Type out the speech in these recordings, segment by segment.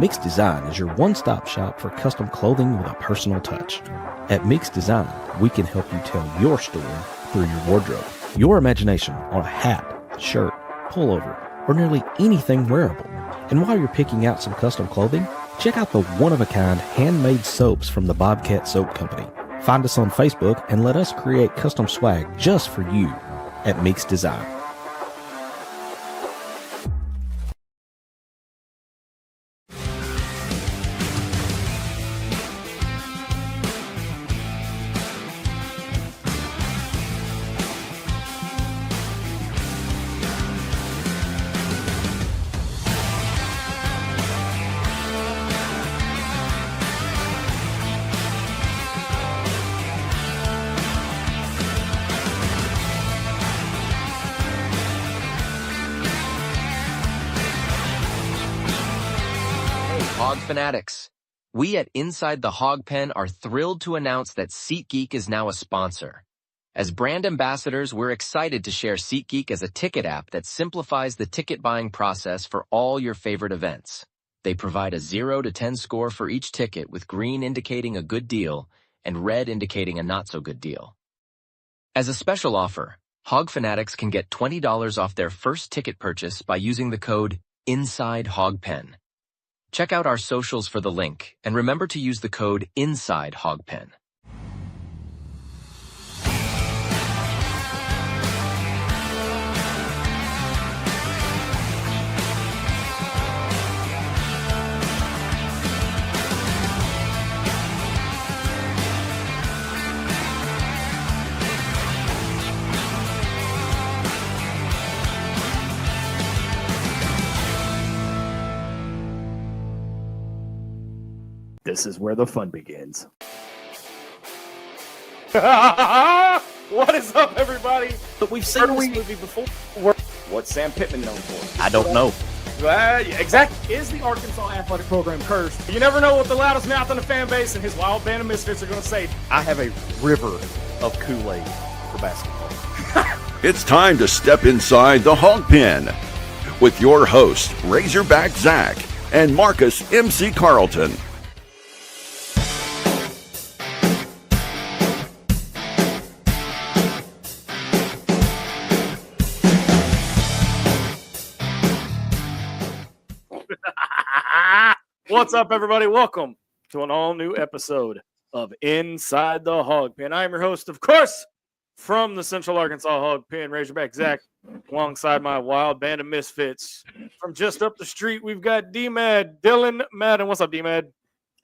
Mix Design is your one-stop shop for custom clothing with a personal touch. At Mix Design, we can help you tell your story through your wardrobe. Your imagination on a hat, shirt, pullover, or nearly anything wearable. And while you're picking out some custom clothing, check out the one-of-a-kind handmade soaps from the Bobcat Soap Company. Find us on Facebook and let us create custom swag just for you at Mix Design. Hawg Fanatics. We at Inside The Hawg Pen are thrilled to announce that SeatGeek is now a sponsor. As brand ambassadors, we're excited to share SeatGeek as a ticket app that simplifies the ticket buying process for all your favorite events. They provide a 0 to 10 score for each ticket, with green indicating a good deal and red indicating a not-so-good deal. As a special offer, Hawg Fanatics can get $20 off their first ticket purchase by using the code Inside Hawg Pen. Check out our socials for the link, and remember to use the code Inside Hawg Pen. This is where the fun begins. What is up, everybody? But we've seen this movie before. What's Sam Pittman known for? I don't know. Exactly. Is the Arkansas athletic program cursed? You never know what the loudest mouth on the fan base and his Wild Band of Misfits are going to say. I have a river of Kool-Aid for basketball. It's time to step inside the Hawg Pen with your host, Razorback Zach and Marcus MC Carlton. What's up, everybody? Welcome to an all-new episode of Inside the Hawg Pen. I am your host, of course, from the Central Arkansas Hawg Pen, Razorback Zach, alongside my Wild Band of Misfits. From just up the street, we've got D-Mad, Dylan Madden. What's up, D-Mad?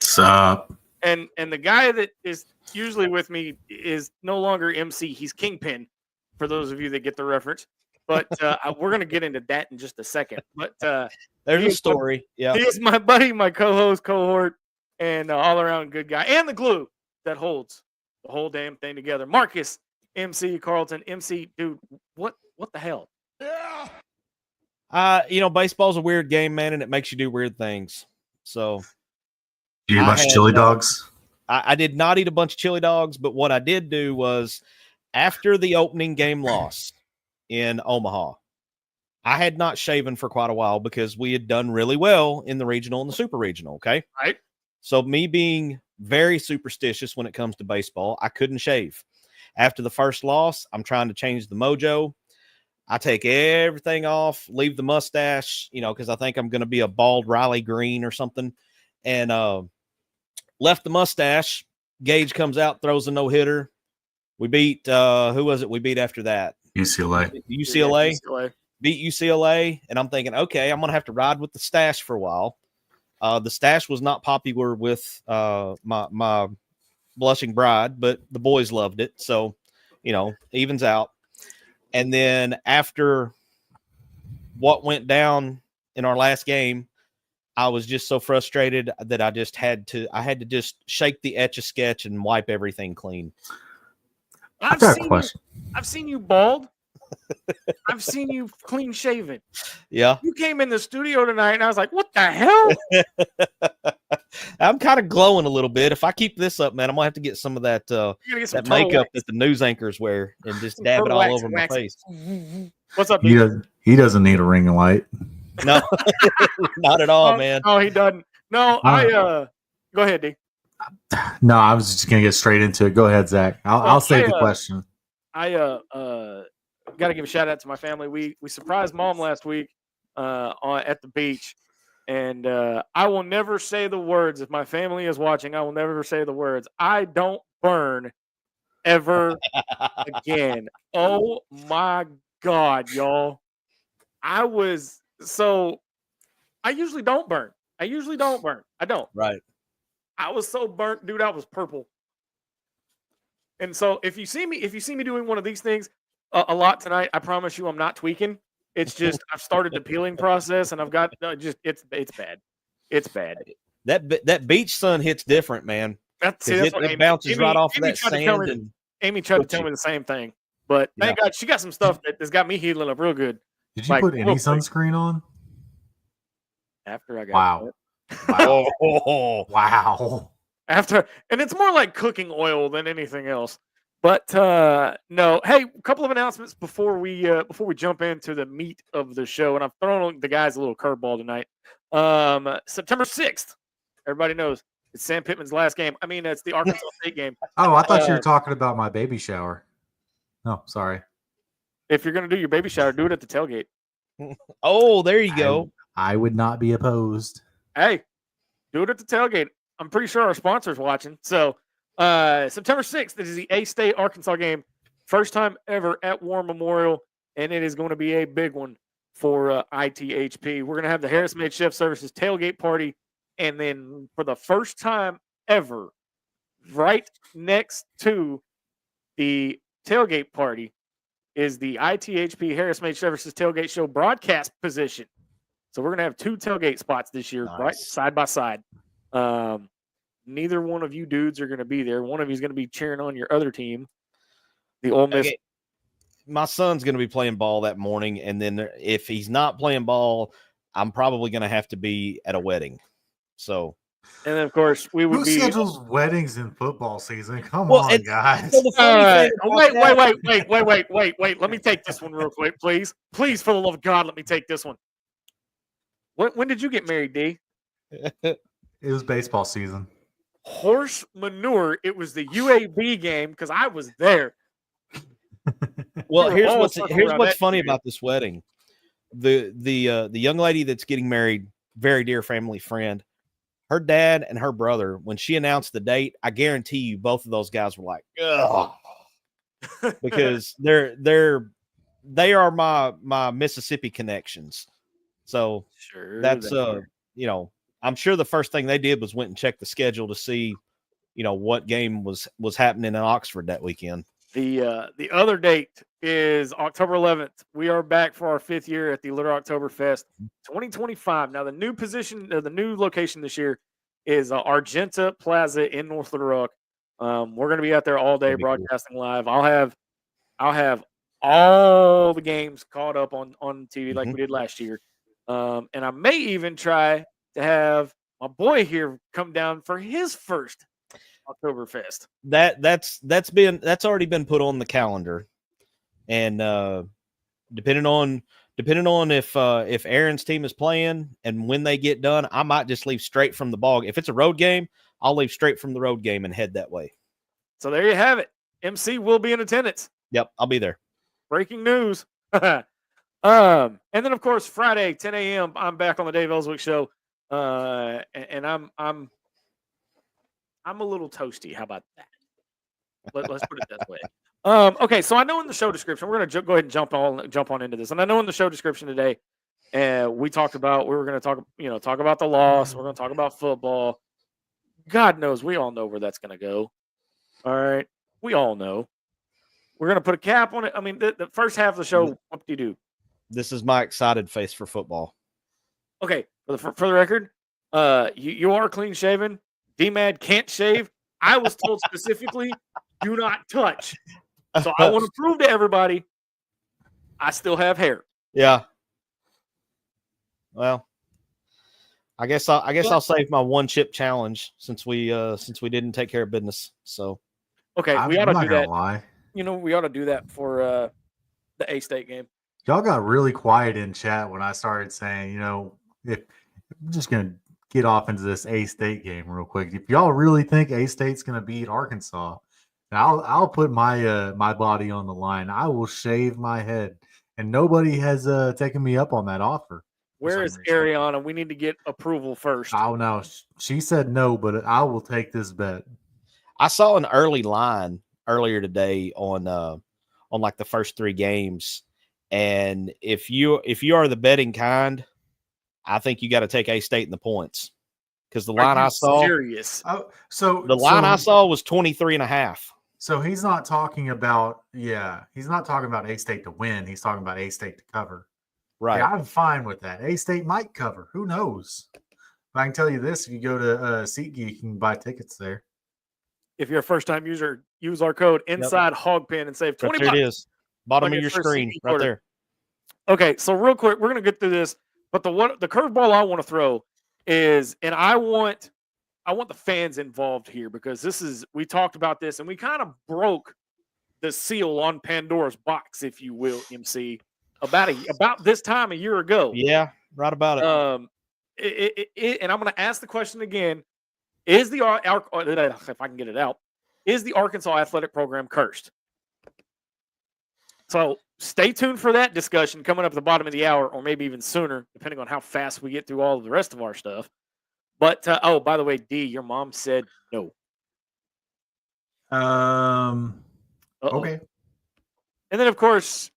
What's up? And the guy that is usually with me is no longer MC. He's Kingpin, for those of you that get the reference. But we're going to get into that in just a second. But there's a story. Yeah, he is my buddy, my co-host, cohort, and all-around good guy, and the glue that holds the whole damn thing together. Marcus MC Carlton. MC, dude, what the hell? Yeah. Baseball's a weird game, man, and it makes you do weird things. So, you eat a bunch of chili dogs? I did not eat a bunch of chili dogs, but what I did do was, after the opening game loss in Omaha, I had not shaven for quite a while because we had done really well in the regional and the super regional. Okay. Right. So me being very superstitious when it comes to baseball, I couldn't shave. After the first loss, I'm trying to change the mojo. I take everything off, leave the mustache, because I think I'm going to be a bald Riley Green or something. And left the mustache. Gage comes out, throws a no-hitter. We beat, who was it we beat after that? UCLA. UCLA. Beat UCLA, and I'm thinking, okay, I'm going to have to ride with the stash for a while. The stash was not popular with my blushing bride, but the boys loved it. So, evens out. And then after what went down in our last game, I was just so frustrated that I had to just shake the Etch-a-Sketch and wipe everything clean. I've seen you bald. I've seen you clean shaven. Yeah. You came in the studio tonight and I was like, what the hell? I'm kind of glowing a little bit. If I keep this up, man, I'm going to have to get some of that that makeup that the news anchors wear and just dab it all over my face. What's up, He doesn't need a ring light. No, not at all, man. No, he doesn't. No, go ahead, D. No, I was just gonna get straight into it. Go ahead, Zach. I'll save the question. I got to give a shout out to my family. We surprised Mom last week at the beach, and I will never say the words. If my family is watching, I will never say the words. I don't burn ever again. Oh my God, y'all! I usually don't burn. I don't. Right. I was so burnt, dude. I was purple. And so if you see me doing one of these things a lot tonight, I promise you I'm not tweaking. It's just I've started the peeling process, and I've got it's bad. It's bad. That beach sun hits different, man. It bounces right off of that sand. Amy tried to tell me the same thing, but thank God she got some stuff that has got me healing up real good. Did you put any sunscreen on? After I got Wow. Wow. After, and it's more like cooking oil than anything else. But no, hey, a couple of announcements before we jump into the meat of the show, and I've thrown the guys a little curveball tonight. September 6th, everybody knows it's Sam Pittman's last game. I mean, it's the Arkansas State game. Oh, I thought you were talking about my baby shower. Oh, sorry. If you're gonna do your baby shower, do it at the tailgate. Oh, there you go. I would not be opposed. Hey, do it at the tailgate. I'm pretty sure our sponsor's watching. So September 6th, this is the A-State Arkansas game. First time ever at War Memorial, and it is going to be a big one for ITHP. We're going to have the Harris Made Chef Services tailgate party, and then for the first time ever, right next to the tailgate party is the ITHP Harris Made Services tailgate show broadcast position. So we're going to have 2 tailgate spots this year, right side by side. Neither one of you dudes are going to be there. One of you is going to be cheering on your other team, the Ole Miss. Okay. My son's going to be playing ball that morning, and then if he's not playing ball, I'm probably going to have to be at a wedding. So, and then of course we would be. Who schedules weddings in football season? Come on, guys. Wait. Let me take this one real quick, please. Please, for the love of God, let me take this one. When did you get married, D? It was baseball season. Horse manure. It was the UAB game because I was there. Well, here's what's funny about this wedding. The young lady that's getting married, very dear family friend, her dad and her brother, when she announced the date, I guarantee you both of those guys were like, ugh. Because they are my Mississippi connections. So sure, that's I'm sure the first thing they did was went and checked the schedule to see, what game was happening in Oxford that weekend. The other date is October 11th. We are back for our 5th year at the Little Oktoberfest 2025. Now the new location this year is Argenta Plaza in North Little Rock. We're going to be out there all day broadcasting live. I'll have all the games caught up on TV like we did last year. And I may even try to have my boy here come down for his first Oktoberfest. That's already been put on the calendar, and depending on if Aaron's team is playing and when they get done, I might just leave straight from the ball. If it's a road game, I'll leave straight from the road game and head that way. So there you have it. MC will be in attendance. Yep, I'll be there. Breaking news. And then of course Friday 10 a.m. I'm back on the Dave Ellswick show. And I'm a little toasty. How about that? Let's put it that way. Okay, so I know in the show description, we're going to go ahead and jump on into this. And I know in the show description today, we were going to talk about the loss. We're going to talk about football. God knows, we all know where that's going to go. All right, we all know. We're going to put a cap on it. I mean, the first half of the show, whoop-de-doo. This is my excited face for football. Okay, for the record, you are clean shaven. D-Mad can't shave. I was told specifically, do not touch. So I want to prove to everybody, I still have hair. Yeah. Well, I guess I'll save my one chip challenge since we didn't take care of business. So okay, we ought to do that. Lie. We ought to do that for the A-State game. Y'all got really quiet in chat when I started saying, if I'm just gonna get off into this A-State game real quick. If y'all really think A-State's going to beat Arkansas, I'll put my my body on the line. I will shave my head, and nobody has taken me up on that offer. Where is Ariana? We need to get approval first. Oh no, she said no, but I will take this bet. I saw an early line earlier today on like the first 3 games, and if you are the betting kind, I think you got to take A-State in the points, because the line I saw, serious? Oh, so the line I saw was 23.5. So he's not talking about he's not talking about A-State to win. He's talking about A-State to cover. Right. Yeah, I'm fine with that. A-State might cover. Who knows? But I can tell you this: if you go to SeatGeek, you can buy tickets there. If you're a first-time user, use our code Inside Hawg Pen and save $20. There it is, bottom on of your first screen, SeatGeek right order. there. Okay, so real quick, we're gonna get through this, but the curveball I want to throw is, and I want the fans involved here, because we talked about this and we kind of broke the seal on Pandora's box, if you will, MC, about this time a year ago. Yeah, right about it. And I'm going to ask the question again: if I can get it out, is the Arkansas athletic program cursed? So stay tuned for that discussion coming up at the bottom of the hour, or maybe even sooner, depending on how fast we get through all of the rest of our stuff. But by the way, D, your mom said no. Okay. And then, of course,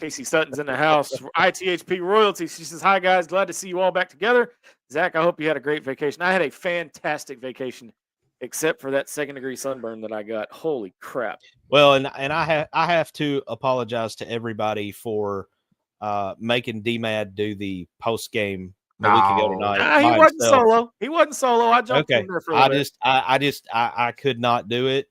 Casey Sutton's in the house for ITHP Royalty. She says, "Hi, guys. Glad to see you all back together. Zach, I hope you had a great vacation." I had a fantastic vacation, except for that second-degree sunburn that I got. Holy crap. Well, and I have to apologize to everybody for making D-Mad do the post-game a week ago tonight. He wasn't solo. He wasn't solo. I jumped in there for a little bit. I could not do it.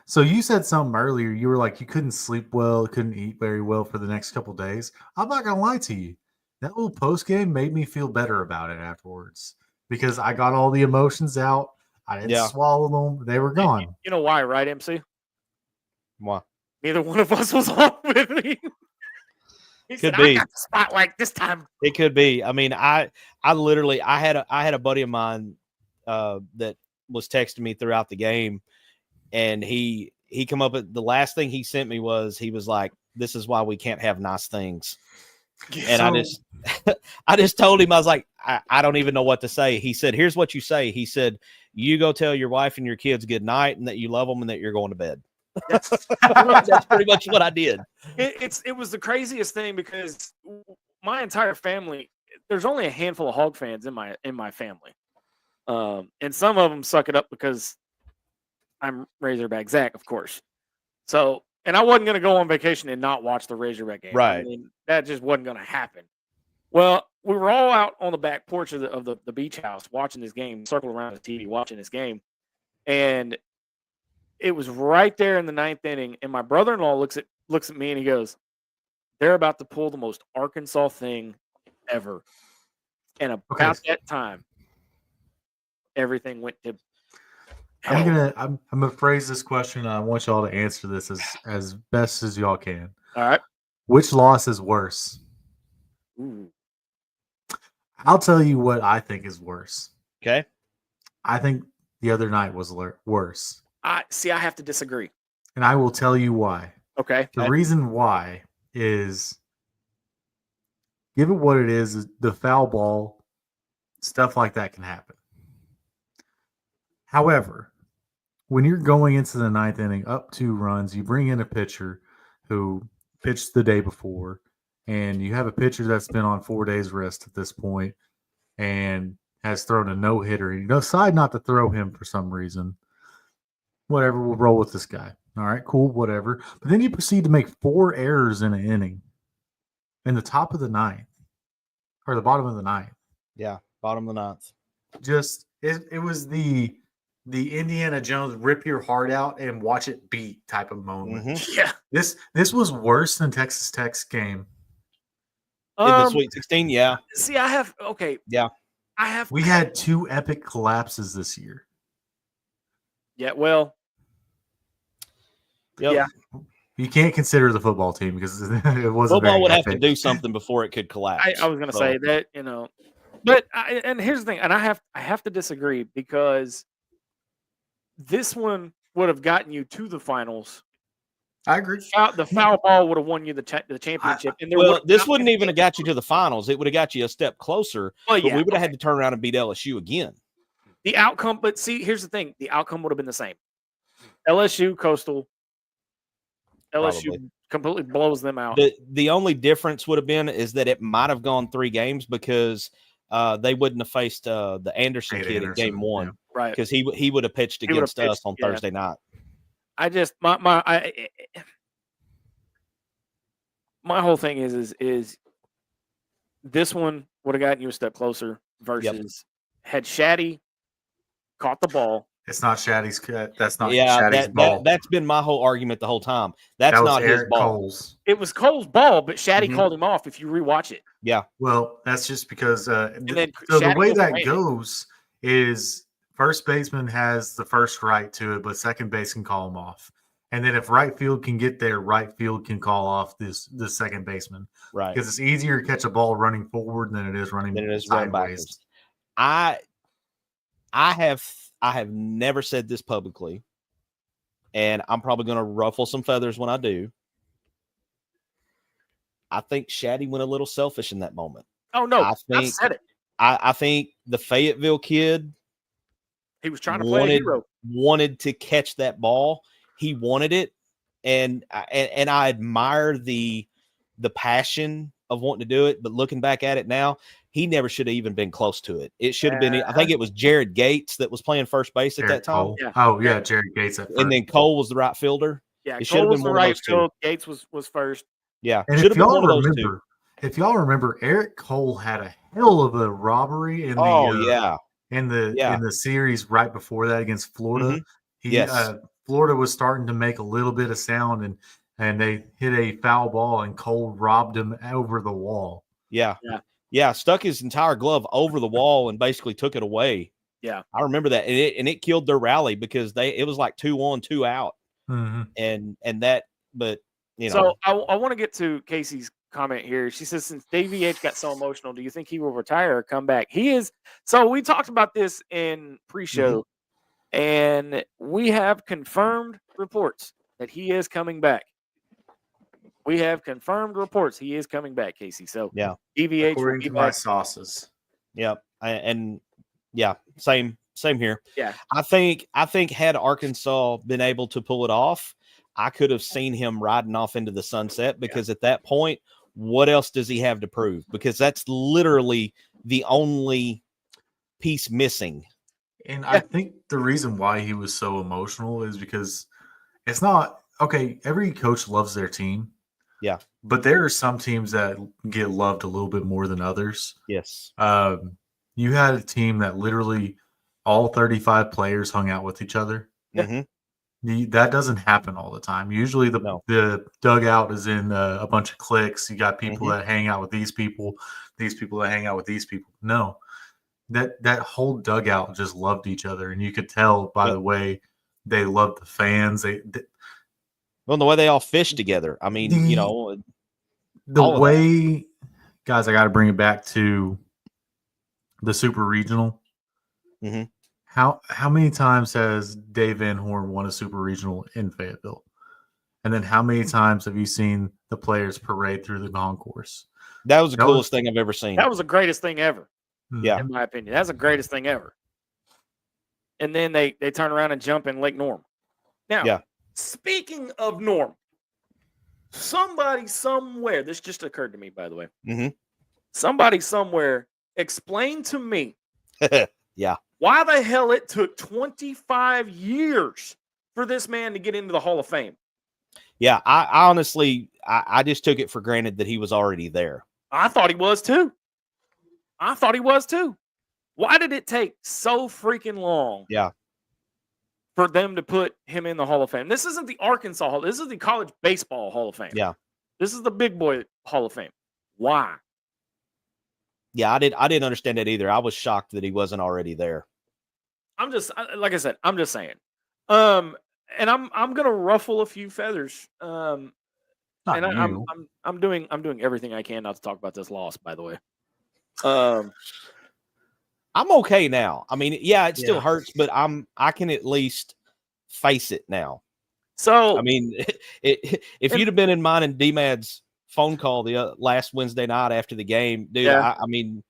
So you said something earlier. You were like, you couldn't sleep well, couldn't eat very well for the next couple of days. I'm not gonna lie to you. That little post game made me feel better about it afterwards, because I got all the emotions out. I didn't swallow them; they were gone. You know why, right, MC? Why? Neither one of us was on with me. He could said, be. I got the spotlight this time. It could be. I mean, I literally had a buddy of mine that was texting me throughout the game, and he come up with the last thing he sent me was, he was like, "This is why we can't have nice things." And I just told him, I was like, I don't even know what to say. He said, "Here's what you say." He said, "You go tell your wife and your kids good night, and that you love them, and that you're going to bed." That's pretty much what I did. It was the craziest thing, because my entire family, there's only a handful of Hog fans in my family, and some of them suck it up because I'm Razorback Zach, of course. So, and I wasn't going to go on vacation and not watch the Razorback game. Right. I mean, that just wasn't going to happen. Well, we were all out on the back porch of the beach house watching this game, circled around the TV watching this game, and it was right there in the 9th inning, and my brother-in-law looks at me and he goes, "They're about to pull the most Arkansas thing ever." And about that time, everything went to hell. I'm gonna phrase this question, and I want y'all to answer this as best as y'all can. All right. Which loss is worse? Ooh. I'll tell you what I think is worse. Okay. I think the other night was worse. I have to disagree. And I will tell you why. Okay. The reason why is, give it what it is the foul ball, stuff like that can happen. However, when you're going into the 9th inning, up 2 runs, you bring in a pitcher who pitched the day before, and you have a pitcher that's been on 4 days rest at this point and has thrown a no-hitter, and you decide not to throw him for some reason. Whatever, we'll roll with this guy. All right, cool, whatever. But then you proceed to make 4 errors in an inning in the top of the 9th, or the bottom of the 9th. Yeah, bottom of the 9th. Just, it was the Indiana Jones rip your heart out and watch it beat type of moment. Mm-hmm. Yeah. This was worse than Texas Tech's game. In the Sweet 16, yeah. See, We had 2 epic collapses this year. Yeah, well. Yep. Yeah. You can't consider the football team because it wasn't. Football would have to do something before it could collapse. I was going to say that, But and here's the thing, and I have to disagree because this one would have gotten you to the finals. I agree. The foul ball would have won you the championship. And this wouldn't even have got you to the finals. It would have got you a step closer. Well, but we would have had to turn around and beat LSU again. The outcome, but see, here's the thing: the outcome would have been the same. LSU, Coastal. LSU Probably. completely blows them out. The only difference would have been is that it might have gone 3 games because they wouldn't have faced the Anderson kid in game 1, yeah. Right? Because he would have pitched against us on Thursday night. I just my whole thing is this one would have gotten you a step closer versus had Shaddy caught the ball. It's not Shaddy's. That's not Shaddy's ball. That's been my whole argument the whole time. That's not his ball. Cole's. It was Cole's ball, but Shaddy called him off. If you rewatch it, yeah. Well, that's just because. So the way that goes is first baseman has the first right to it, but second base can call him off. And then if right field can get there, right field can call off the second baseman. Right. Because it's easier to catch a ball running forward than it is running sideways. I have never said this publicly, and I'm probably going to ruffle some feathers when I do. I think Shaddy went a little selfish in that moment. Oh, no. I said it. I think the Fayetteville kid, he was trying to play a hero. Wanted to catch that ball. He wanted it, and I admire the passion of wanting to do it. But looking back at it now, he never should have even been close to it. It should have been. I think it was Jared Gates that was playing first base at that time. Yeah. Oh yeah, Jared Gates at first. And then Cole was the right fielder. Yeah, it Cole was the right field. Gates was first. Yeah, and if y'all remember, Eric Cole had a hell of a robbery in the in the series right before that against Florida. Florida was starting to make a little bit of sound, and they hit a foul ball, and Cole robbed him over the wall. Yeah, stuck his entire glove over the wall and basically took it away. Yeah, I remember that, and it killed their rally because it was like 2-on, 2 out, and that. But so I want to get to Casey's comment here. She says, since Davey H got so emotional, do you think he will retire or come back? He is. So we talked about this in pre-show, and we have confirmed reports that he is coming back. We have confirmed reports he is coming back, Casey. So DVH according to my sauces. Yep, same here. Yeah, I think had Arkansas been able to pull it off, I could have seen him riding off into the sunset because at that point, what else does he have to prove? Because that's literally the only piece missing. And I think the reason why he was so emotional is because it's not okay. Every coach loves their team. Yeah. But there are some teams that get loved a little bit more than others. Yes. You had a team that literally all 35 players hung out with each other. That doesn't happen all the time. Usually the dugout is in a bunch of cliques. You got people that hang out with these people that hang out with these people. No, that whole dugout just loved each other. And you could tell by the way they loved the fans. Well, the way they all fish together. I mean, the way, guys, I got to bring it back to the Super Regional. How many times has Dave Van Horn won a Super Regional in Fayetteville? And then how many times have you seen the players parade through the concourse? That was the coolest thing I've ever seen. That was the greatest thing ever. Yeah, in my opinion, that's the greatest thing ever. And then they turn around and jump in Lake Norm. Now, speaking of Norm, somebody somewhere, this just occurred to me, by the way. Somebody somewhere explain to me why the hell it took 25 years for this man to get into the Hall of Fame. Yeah, I honestly, I just took it for granted that he was already there. I thought he was too. Why did it take so freaking long? Yeah. For them to put him in the Hall of Fame. This isn't the Arkansas Hall. This is the College Baseball Hall of Fame. Yeah. This is the Big Boy Hall of Fame. Why? Yeah, I didn't understand that either. I was shocked that he wasn't already there. I'm just, like I said, I'm just saying. And I'm gonna ruffle a few feathers. I'm doing everything I can not to talk about this loss, by the way. I'm okay now. I mean, yeah, it still Yeah. hurts, but I can at least face it now. So I mean, if you'd have been in mine and D-Mad's phone call the last Wednesday night after the game, dude, Yeah. I mean,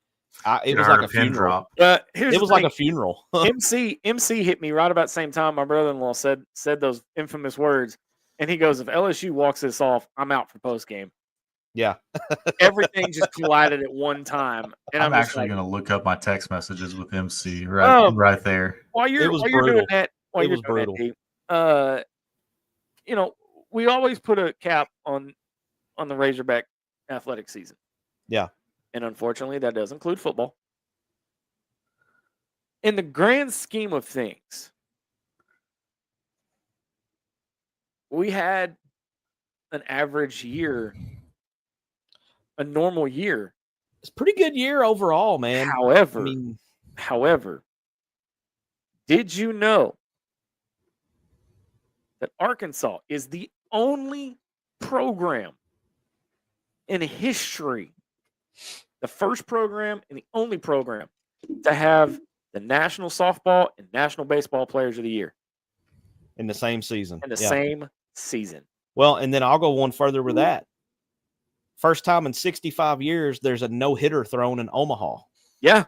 it You'd was have like heard a pin funeral. drop. here's It the was like thing. a funeral. MC hit me right about the same time my brother-in-law said those infamous words, and he goes, "If LSU walks this off, I'm out for post game." Yeah. Everything just collided at one time, and I'm I'm just actually like, going to look up my text messages with MC Oh. right there. while It you're was doing brutal. that, It was brutal. Dave, you know, we always put a cap on the Razorback athletic season. Yeah. And unfortunately, that does include football. In the grand scheme of things, we had an average year, a normal year. It's a pretty good year overall, man. However, I mean, did you know that Arkansas is the only program in history, the first program and the only program to have the National Softball and National Baseball Players of the Year in the same season. in the Yeah. same season? Well, and then I'll go one further with that. First time in 65 years, there's a no-hitter thrown in Omaha. Yeah.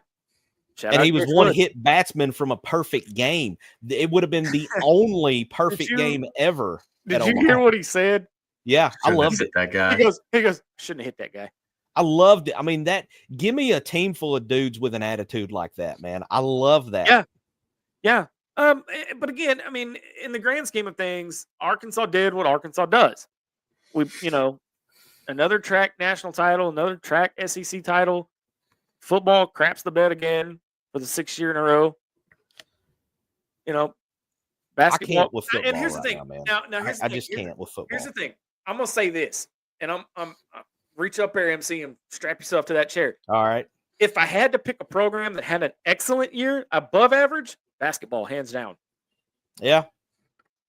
Shout And out he was Chris one Wood. hit batsman from a perfect game. It would have been the only perfect you- game ever. Did at you Omaha. hear what he said? Yeah, I Shouldn't have loved hit it. that guy. He goes, shouldn't have hit that guy. I loved it. I mean, give me a team full of dudes with an attitude like that, man. I love that. Yeah. Yeah. But again, I mean, in the grand scheme of things, Arkansas did what Arkansas does. We, another track national title, another track SEC title. Football craps the bed again for the 6th year in a row. Basketball. I can't with football And here's the right thing. now, man. Now here's the I thing. just Here's- can't with football. Here's the thing. I'm gonna say this, and I'm reach up there, MC, and strap yourself to that chair. All right. If I had to pick a program that had an excellent year, above average, basketball, hands down. Yeah.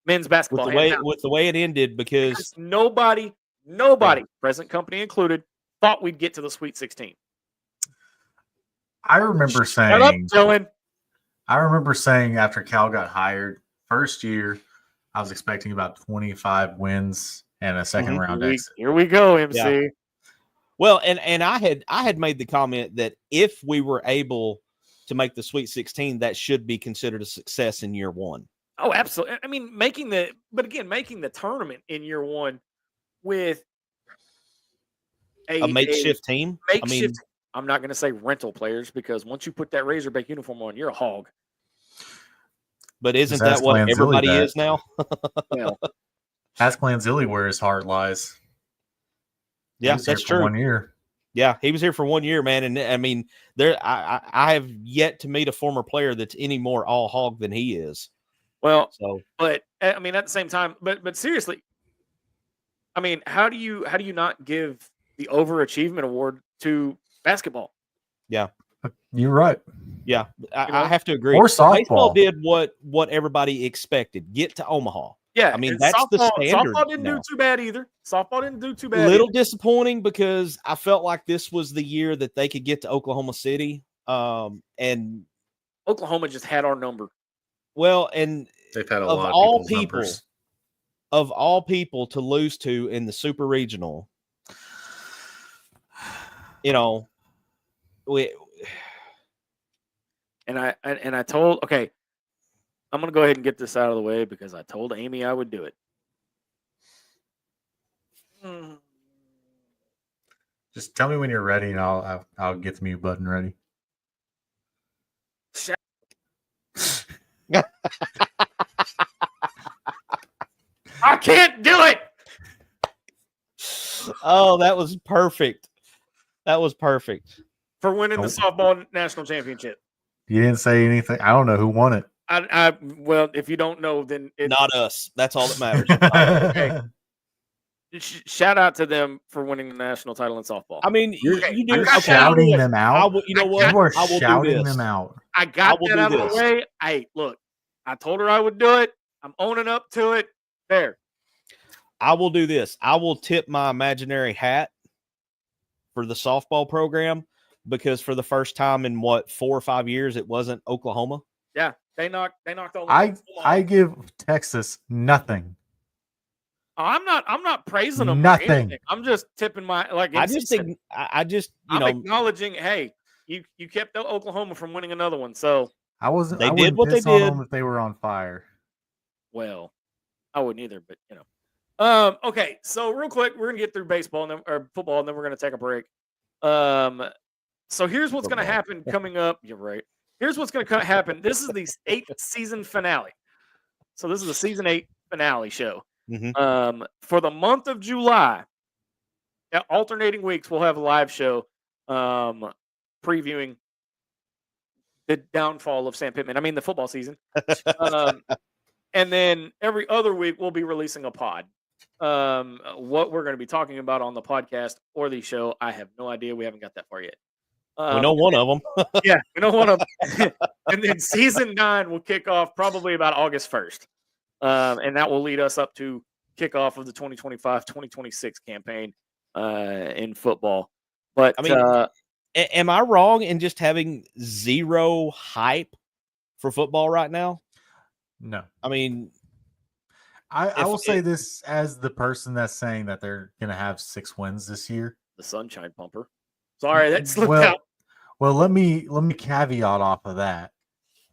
Men's basketball, hands down. With the way it ended, because Because nobody, present company included, thought we'd get to the Sweet 16. I remember Shut up, saying Dylan. After Cal got hired, first year, I was expecting about 25 wins and a second round exit. Here we go, MC. Yeah. Well, and I had made the comment that if we were able to make the Sweet 16, that should be considered a success in year one. Oh, absolutely. I mean, making the tournament in year one with A makeshift team. makeshift. I'm not going to say rental players, because once you put that Razorback uniform on, you're a hog. But isn't Just ask that what Lanzilli everybody that. is now? Well, Ask Lanzilli where his heart lies. He Yeah, was here that's for true. 1 year. Yeah, he was here for 1 year, man. And I mean, I have yet to meet a former player that's any more all hog than he is. well, So but I mean, at the same time, but seriously, I mean, how do you not give the overachievement award to basketball? You're right. yeah, know? I have to agree. Or softball. Baseball did what everybody expected. Get to Omaha. Yeah, I mean, and that's the standard Softball didn't now. do too bad either. Softball didn't do too bad. Little either. disappointing, because I felt like this was the year that they could get to Oklahoma City. And Oklahoma just had our number. well, and They've had a of lot of all people's people, numbers. of all people to lose to in the super regional, And I told, okay, I'm gonna go ahead and get this out of the way because I told Amy I would do it. Just tell me when you're ready, and I'll get the mute button ready. I can't do it. oh, that was perfect. That was perfect. For winning the softball national championship. You didn't say anything. I don't know who won it. Well, if you don't know, then Not us. That's all that matters. Okay. Shout out to them for winning the national title in softball. I mean, you do. You're okay, shouting you know them what? out. You know what? You are I will do shouting this. them out. I got will that do out of this. the way. Hey, look, I told her I would do it. I'm owning up to it. There. I will do this. I will tip my imaginary hat for the softball program because for the first time in 4 or 5 years, it wasn't Oklahoma. Yeah, they knocked all. I give Texas nothing. I'm not praising them or Nothing. anything. I'm just tipping my I just I'm acknowledging, hey, you kept Oklahoma from winning another one. So I wasn't. They I did wouldn't what they piss on did. them if they were on fire. well, I wouldn't either, but you know. Okay, so real quick, we're gonna get through baseball or football, and then we're gonna take a break. So here's what's gonna happen coming up. You're right. Here's what's gonna happen. This is the 8th season finale. So this is the season 8 finale show. Mhm. For the month of July, alternating weeks, we'll have a live show previewing the downfall of Sam Pittman. I mean, the football season. And then every other week, we'll be releasing a pod. What we're going to be talking about on the podcast or the show, I have no idea. We haven't got that far yet. We know one of them. Yeah, we know one of them. And then season 9 will kick off probably about August 1st. And that will lead us up to kickoff of the 2025-2026 campaign in football. But I mean, am I wrong in just having zero hype for football right now? No. I mean, I will say this as the person that's saying that they're going to have 6 wins this year. The Sunshine Pumper. Sorry, that slipped out. Well, let me caveat off of that.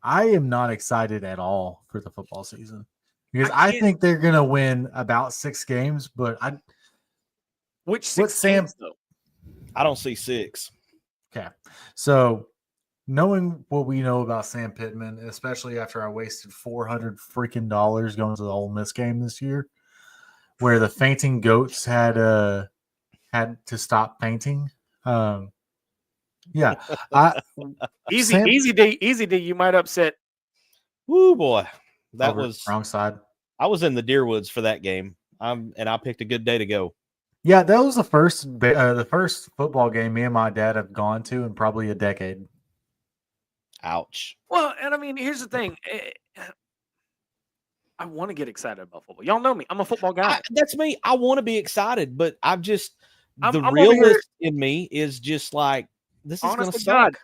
I am not excited at all for the football season because I think they're going to win about 6 games, but Which 6 games, though? I don't see 6. Okay. So knowing what we know about Sam Pittman, especially after I wasted $400 freaking going to the Ole Miss game this year, where the fainting goats had to stop fainting. Yeah. Easy D, you might upset. Woo boy. That was wrong side. I was in the Deerwoods for that game. And I picked a good day to go. Yeah, that was the first football game me and my dad have gone to in probably a decade. Ouch. Well, and I mean, here's the thing. I want to get excited about football. Y'all know me. I'm a football guy. That's me. I want to be excited, but I'm the I'm realist in me is just like, this is going to suck.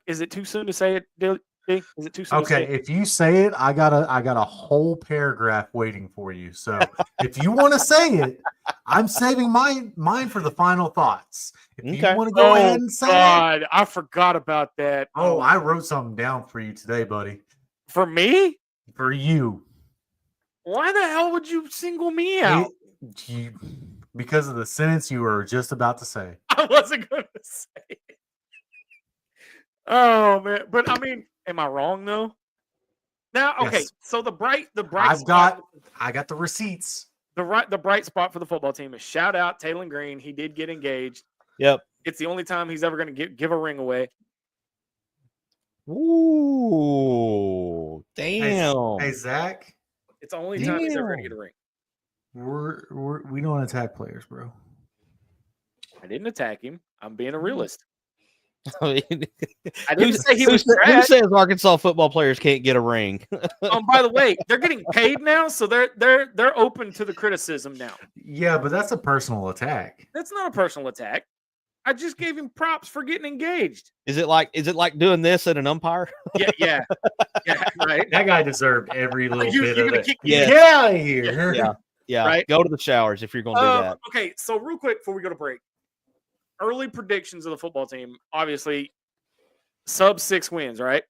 Is it too soon to say it, D? Is it too soon to say it? If you say it, I got a whole paragraph waiting for you. So if you want to say it, I'm saving mine for the final thoughts. If you want to go ahead and say it. I forgot about that. Oh, I wrote something down for you today, buddy. For me? For you. Why the hell would you single me out? Because of the sentence you were just about to say. I wasn't going to say it. Oh man, but I mean, am I wrong though? Now, okay, yes. So the bright I got the receipts. The bright spot for the football team is shout out Taylor Green. He did get engaged. Yep. It's the only time he's ever going to give a ring away. Ooh, damn. Hey Zach. It's the only time he's ever going to get a ring. We don't attack players, bro. I didn't attack him. I'm being a realist. I mean, I didn't say he was trash. Who says Arkansas football players can't get a ring? By the way, they're getting paid now, so they're open to the criticism now. Yeah, but that's a personal attack. That's not a personal attack. I just gave him props for getting engaged. Is it like doing this at an umpire? Yeah, right. That guy deserved every little bit of it. Get out of here. Yeah. Right? Go to the showers if you're going to do that. Okay, so real quick before we go to break. Early predictions of the football team, obviously, sub 6 wins, right?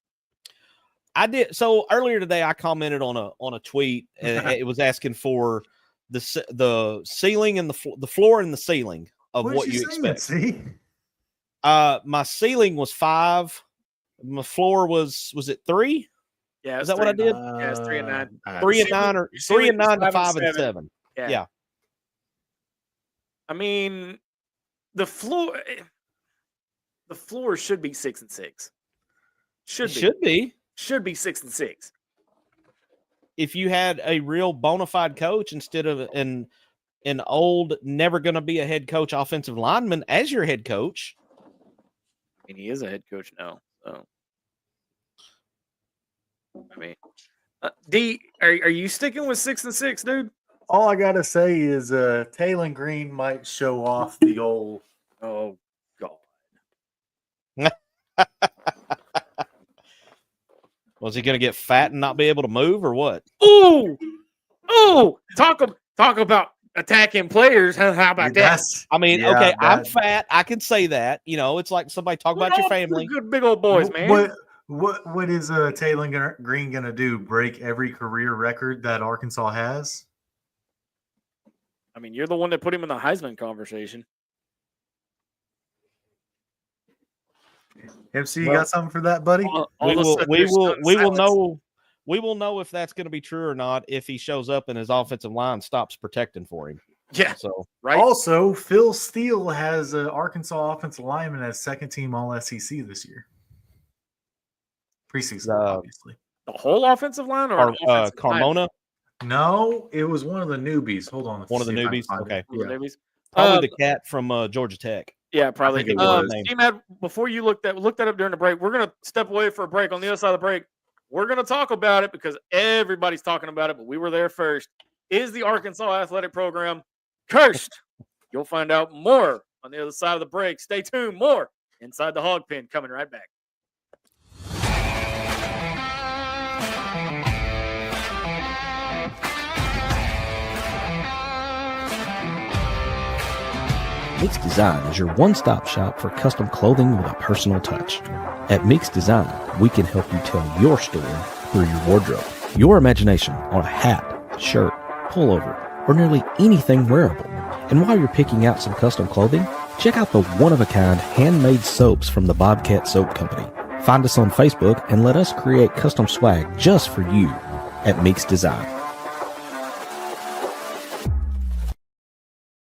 I did. So earlier today, I commented on a tweet, and it was asking for the ceiling and the floor and the ceiling of what you expect. See, my ceiling was 5. My floor was it 3? Yeah, is that what I did? Yeah, it's 3 and 9. 3 and 9, or 3 and 9 to 5 and 7. Yeah. I mean, the floor should be 6 and 6. Should be 6 and 6. If you had a real bona fide coach instead of an old, never going to be a head coach offensive lineman as your head coach. I mean, he is a head coach now. So, I mean, D, are you sticking with 6 and 6, dude? all I gotta say is Taylor Green might show off the old. Oh God. Was he going to get fat and not be able to move, or what? Ooh, talk about attacking players. How about that? That's, I mean, yeah, okay, I'm that- fat. I can say that. You know, it's like somebody talk about your family. Good big old boys, man. What is Taylor Green gonna do? Break every career record that Arkansas has? I mean, you're the one that put him in the Heisman conversation. MC, you got something for that, buddy? We will know if that's going to be true or not if he shows up and his offensive line stops protecting for him. Yeah. So Right. Also, Phil Steele has an Arkansas offensive lineman as second team All SEC this year. Preseason, obviously. The whole offensive line or Carmona? No, it was one of the newbies. Hold on. One of the newbies? Okay. Yeah. Newbies. Probably the cat from Georgia Tech. Yeah, probably. Name. Before you look that up during the break, we're gonna step away for a break. On the other side of the break, we're gonna talk about it because everybody's talking about it, but we were there first. Is the Arkansas athletic program cursed? You'll find out more on the other side of the break. Stay tuned. More Inside the Hawg Pen coming right back. Mixed Design is your one-stop shop for custom clothing with a personal touch. At Mixed Design, we can help you tell your story through your wardrobe. Your imagination on a hat, shirt, pullover, or nearly anything wearable. And while you're picking out some custom clothing, check out the one-of-a-kind handmade soaps from the Bobcat Soap Company. Find us on Facebook and let us create custom swag just for you at Mixed Design.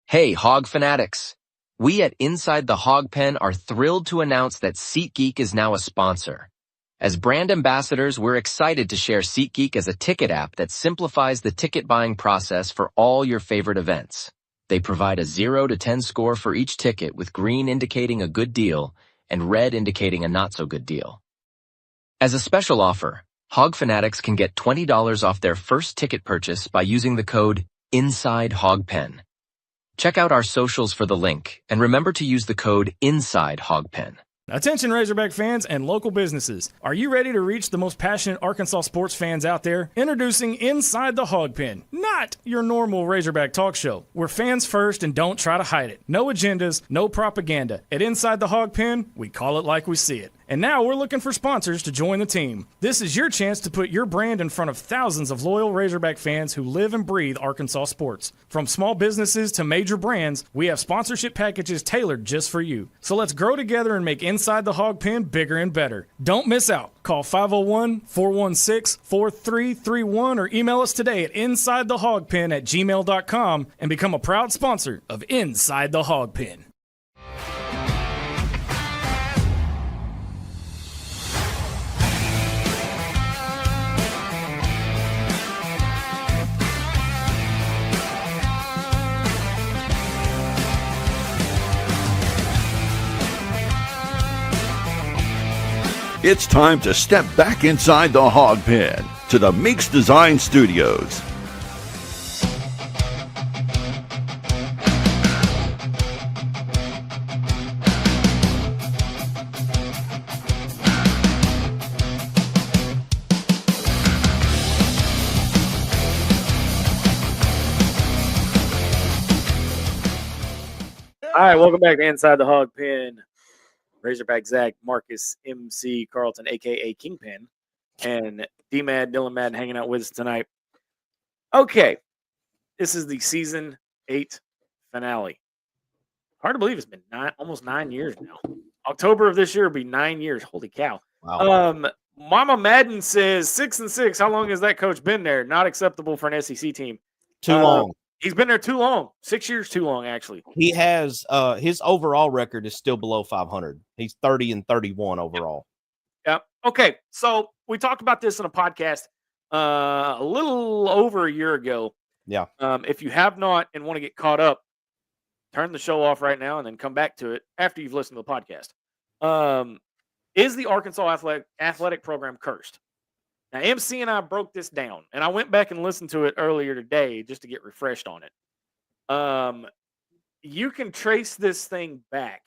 Hey, Hawg Fanatics! We at Inside The Hawg Pen are thrilled to announce that SeatGeek is now a sponsor. As brand ambassadors, we're excited to share SeatGeek as a ticket app that simplifies the ticket buying process for all your favorite events. They provide a 0 to 10 score for each ticket, with green indicating a good deal and red indicating a not-so-good deal. As a special offer, Hawg Fanatics can get $20 off their first ticket purchase by using the code Inside Hawg Pen. Check out our socials for the link, and remember to use the code Inside Hawg Pen. Attention Razorback fans and local businesses. Are you ready to reach the most passionate Arkansas sports fans out there? Introducing Inside the Hawg Pen, not your normal Razorback talk show. We're fans first and don't try to hide it. No agendas, no propaganda. At Inside the Hawg Pen, we call it like we see it. And now we're looking for sponsors to join the team. This is your chance to put your brand in front of thousands of loyal Razorback fans who live and breathe Arkansas sports. From small businesses to major brands, we have sponsorship packages tailored just for you. So let's grow together and make Inside the Hawg Pen bigger and better. Don't miss out. Call 501-416-4331 or email us today at insidethehogpen@gmail.com and become a proud sponsor of Inside the Hawg Pen. It's time to step back inside the Hawg Pen to the Mixed Design Studios. All right, welcome back to Inside the Hawg Pen. Razorback Zach, Marcus, MC, Carlton, a.k.a. Kingpin, and D-Mad, Dylan Madden hanging out with us tonight. Okay, this is the Season 8 finale. Hard to believe it's been almost 9 years now. October of this year will be 9 years. Holy cow. Wow. Mama Madden says 6-6. How long has that coach been there? Not acceptable for an SEC team. Too long. He's been there too long. 6 years too long, actually. He has his overall record is still below 500. He's 30-31 overall. Yeah. Okay. So we talked about this in a podcast a little over a year ago. Yeah. If you have not and want to get caught up, turn the show off right now and then come back to it after you've listened to the podcast. Is the Arkansas athletic program cursed? Now, MC and I broke this down, and I went back and listened to it earlier today just to get refreshed on it. You can trace this thing back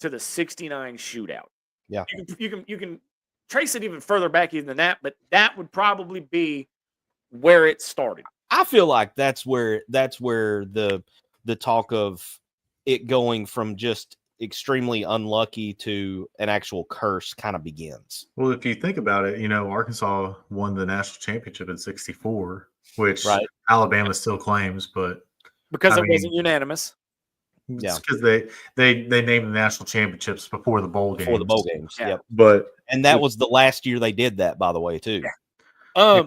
to the 69 shootout. Yeah. You can trace it even further back even than that, but that would probably be where it started. I feel like that's where the talk of it going from just extremely unlucky to an actual curse kind of begins. Well, if you think about it, Arkansas won the national championship in '64, which Right. Alabama still claims, but Because I it mean, wasn't unanimous. it's because they named the national championships before the bowl games. Before the bowl games. Yeah. Yep. But And that was the last year they did that, by the way, too. Yeah.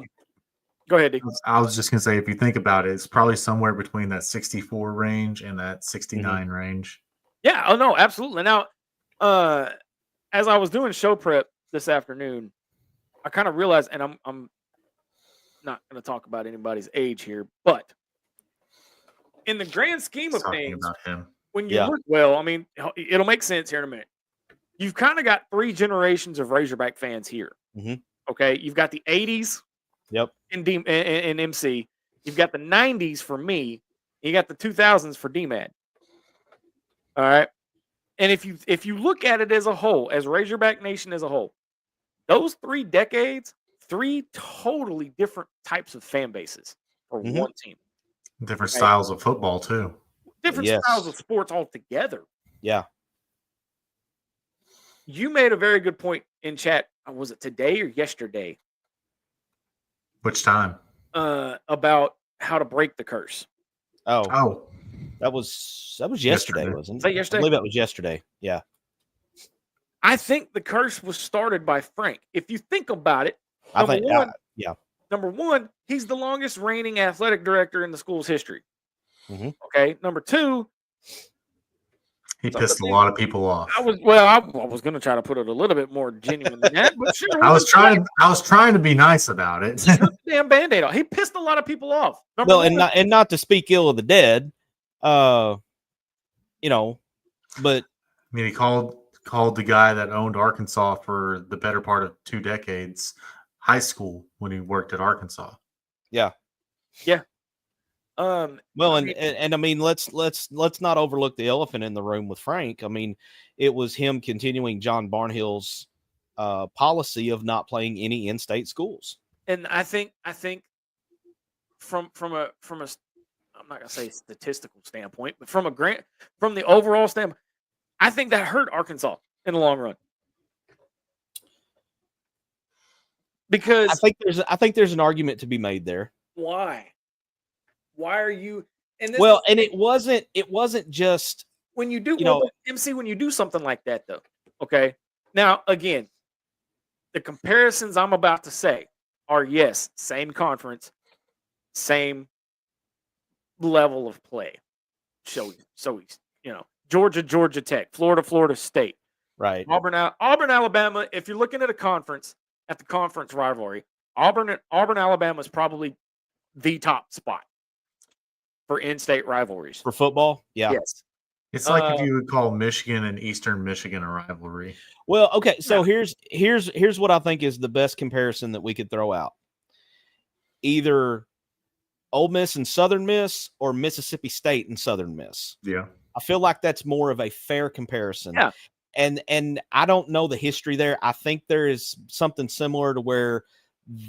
Go ahead, Dick. I was just gonna say, if you think about it, it's probably somewhere between that 64 range and that 69 range. Yeah. Oh no, absolutely. Now, as I was doing show prep this afternoon, I kind of realized, and I'm not going to talk about anybody's age here, but in the grand scheme of Talking things, about him. when you look, well, I mean, it'll make sense here in a minute. You've kind of got 3 generations of Razorback fans here. Okay, you've got the '80s. Yep. In MC, you've got the '90s for me. You got the 2000s for DMAD. All right, and if you look at it as a whole, as Razorback Nation as a whole, those 3 decades, 3 totally different types of fan bases for one team. Different styles of football too. Different styles of sports altogether. Yeah. You made a very good point in chat. Was it today or yesterday? Which time? About how to break the curse. Oh, that was yesterday, wasn't it? Was that yesterday? I believe that was yesterday. Yeah. I think the curse was started by Frank. If you think about it, number one, he's the longest reigning athletic director in the school's history. Okay. Number 2, he pissed a lot of people off. I was going to try to put it a little bit more genuine than that, but sure. I was trying to be nice about it. Damn Band-Aid off. He pissed a lot of people off. And not to speak ill of the dead, but I mean, he called the guy that owned Arkansas for the better part of 2 decades high school when he worked at Arkansas. Yeah. Yeah. Well, I mean, let's not overlook the elephant in the room with Frank. I mean, it was him continuing John Barnhill's policy of not playing any in-state schools. And I think from a I'm not gonna say statistical standpoint, but from the overall standpoint, I think that hurt Arkansas in the long run. Because I think there's an argument to be made there. Why? Why are you? And it wasn't just when you do MC, when you do something like that though. Okay. Now again, the comparisons I'm about to say are yes, same conference, same level of play. So Georgia Tech, Florida State, right? Auburn, Alabama. If you're looking at the conference rivalry, Auburn, Alabama is probably the top spot for in-state rivalries for football. Yeah, yes. It's like if you would call Michigan and Eastern Michigan a rivalry. Well, okay, so here's what I think is the best comparison that we could throw out. Either Ole Miss and Southern Miss or Mississippi State and Southern Miss. Yeah. I feel like that's more of a fair comparison. Yeah. And I don't know the history there. I think there is something similar to where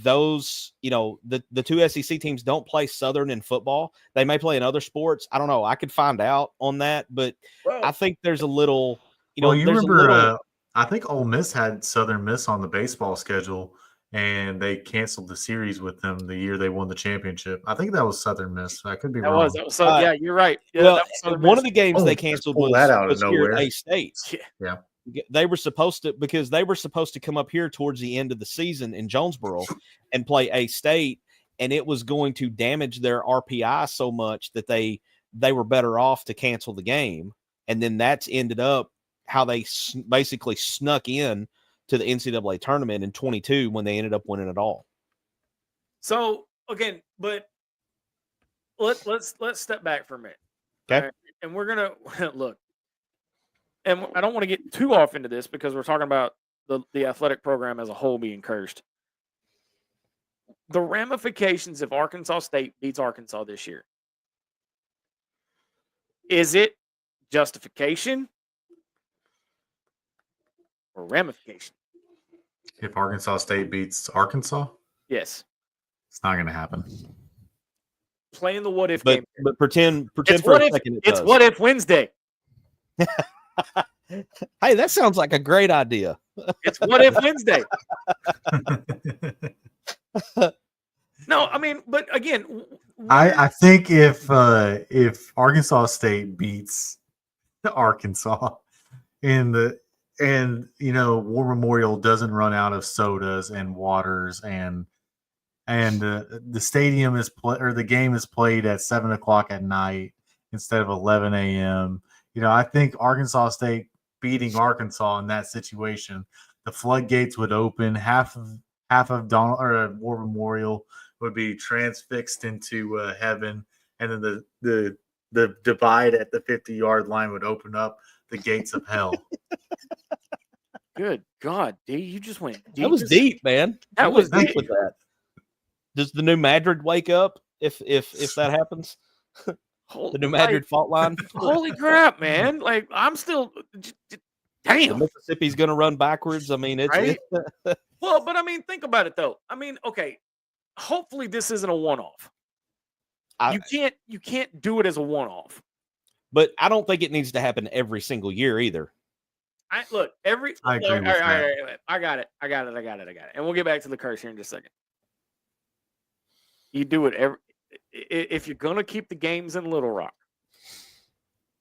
those, the 2 SEC teams don't play Southern in football. They may play in other sports. I don't know. I could find out on that, but I think there's a little, you remember, I think Ole Miss had Southern Miss on the baseball schedule, and they canceled the series with them the year they won the championship. I think that was Southern Miss. I could be wrong. Yeah, you're right. Yeah, well, one of the games they canceled was here at A-State. Yeah. They were supposed to come up here towards the end of the season in Jonesboro and play A-State, and it was going to damage their RPI so much that they were better off to cancel the game. And then that's ended up how they basically snuck in to the NCAA tournament in 22 when they ended up winning it all. So again, but let's step back for a minute. Okay. Right? And we're gonna look. And I don't want to get too off into this because we're talking about the athletic program as a whole being cursed. The ramifications if Arkansas State beats Arkansas this year. Is it justification? or ramifications. If Arkansas State beats Arkansas, Yes. it's not going to happen. Playing the what if game. But pretend It's for what a if, second it's what if Wednesday. Hey, that sounds like a great idea. It's what if Wednesday. No, I mean, but again, I think if Arkansas State beats Arkansas and War Memorial doesn't run out of sodas and waters and the stadium is the game is played at 7:00 at night instead of 11 a.m. I think Arkansas State beating Arkansas in that situation, the floodgates would open. Half of War Memorial would be transfixed into heaven, and then the divide at the 50-yard line would open up the gates of hell. Good God, D, you just went deep. That was deep, man. That was deep deep. with that. Does the New Madrid wake up if that happens? The New Madrid fault line. Holy crap, man! Like I'm still, damn. The Mississippi's going to run backwards. I mean, it's Right? Well, but I mean, think about it though. I mean, okay, hopefully this isn't a one-off. You can't do it as a one-off. But I don't think it needs to happen every single year either. I agree with all that. right. I got it. And we'll get back to the curse here in just a second. You do it if you're gonna keep the games in Little Rock.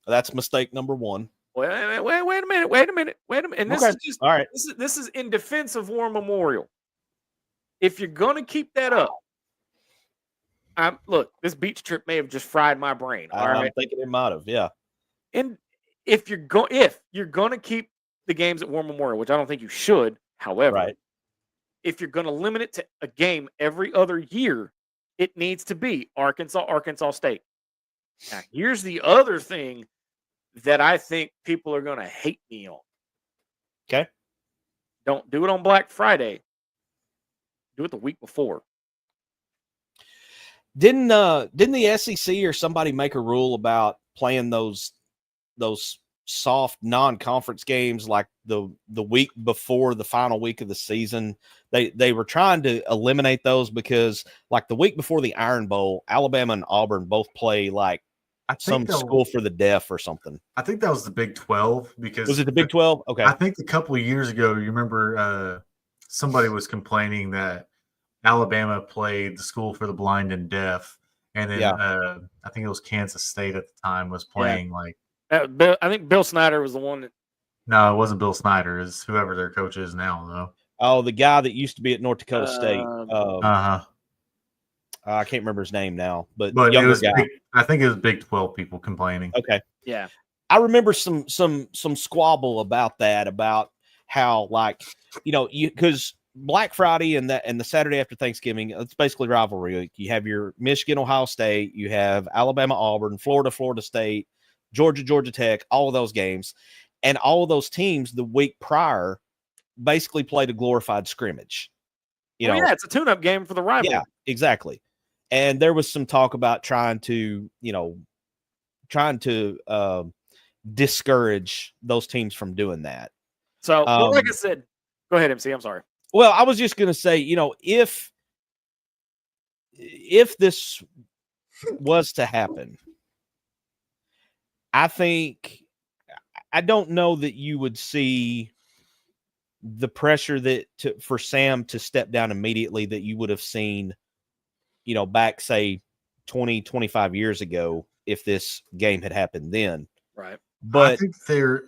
That's mistake number one. Wait a minute. And this Okay. is just All right. This is in defense of War Memorial. If you're gonna keep that up, look, this beach trip may have just fried my brain. All I'm right. thinking it might have. Yeah. And if you're gonna keep the games at War Memorial, which I don't think you should, however, Right. if you're gonna limit it to a game every other year, it needs to be Arkansas State. Now, here's the other thing that I think people are gonna hate me on. Okay. Don't do it on Black Friday. Do it the week before. Didn't the SEC or somebody make a rule about playing those soft non-conference games like the week before the final week of the season? They were trying to eliminate those because like the week before the Iron Bowl, Alabama and Auburn both play like some school for the deaf or something. I think that was the Big 12 because Was it the Big 12? Okay. I think a couple of years ago, you remember somebody was complaining that Alabama played the school for the blind and deaf, and then I think it was Kansas State at the time was playing I think Bill Snyder was the one that. No, it wasn't Bill Snyder. It's whoever their coach is now, though. Oh, the guy that used to be at North Dakota State. I can't remember his name now, but it younger was guy. I think it was Big 12 people complaining. Okay. Yeah. I remember some squabble about that, about how because Black Friday and the Saturday after Thanksgiving, it's basically rivalry. You have your Michigan, Ohio State, you have Alabama, Auburn, Florida State, Georgia Tech, all of those games. And all of those teams the week prior basically played a glorified scrimmage. It's a tune-up game for the rival. Yeah, exactly. And there was some talk about trying to discourage those teams from doing that. So, like I said, go ahead, MC. I'm sorry. Well, I was just going to say, if this was to happen, I don't know that you would see the pressure for Sam to step down immediately that you would have seen, back, say, 20, 25 years ago if this game had happened then. Right. I But think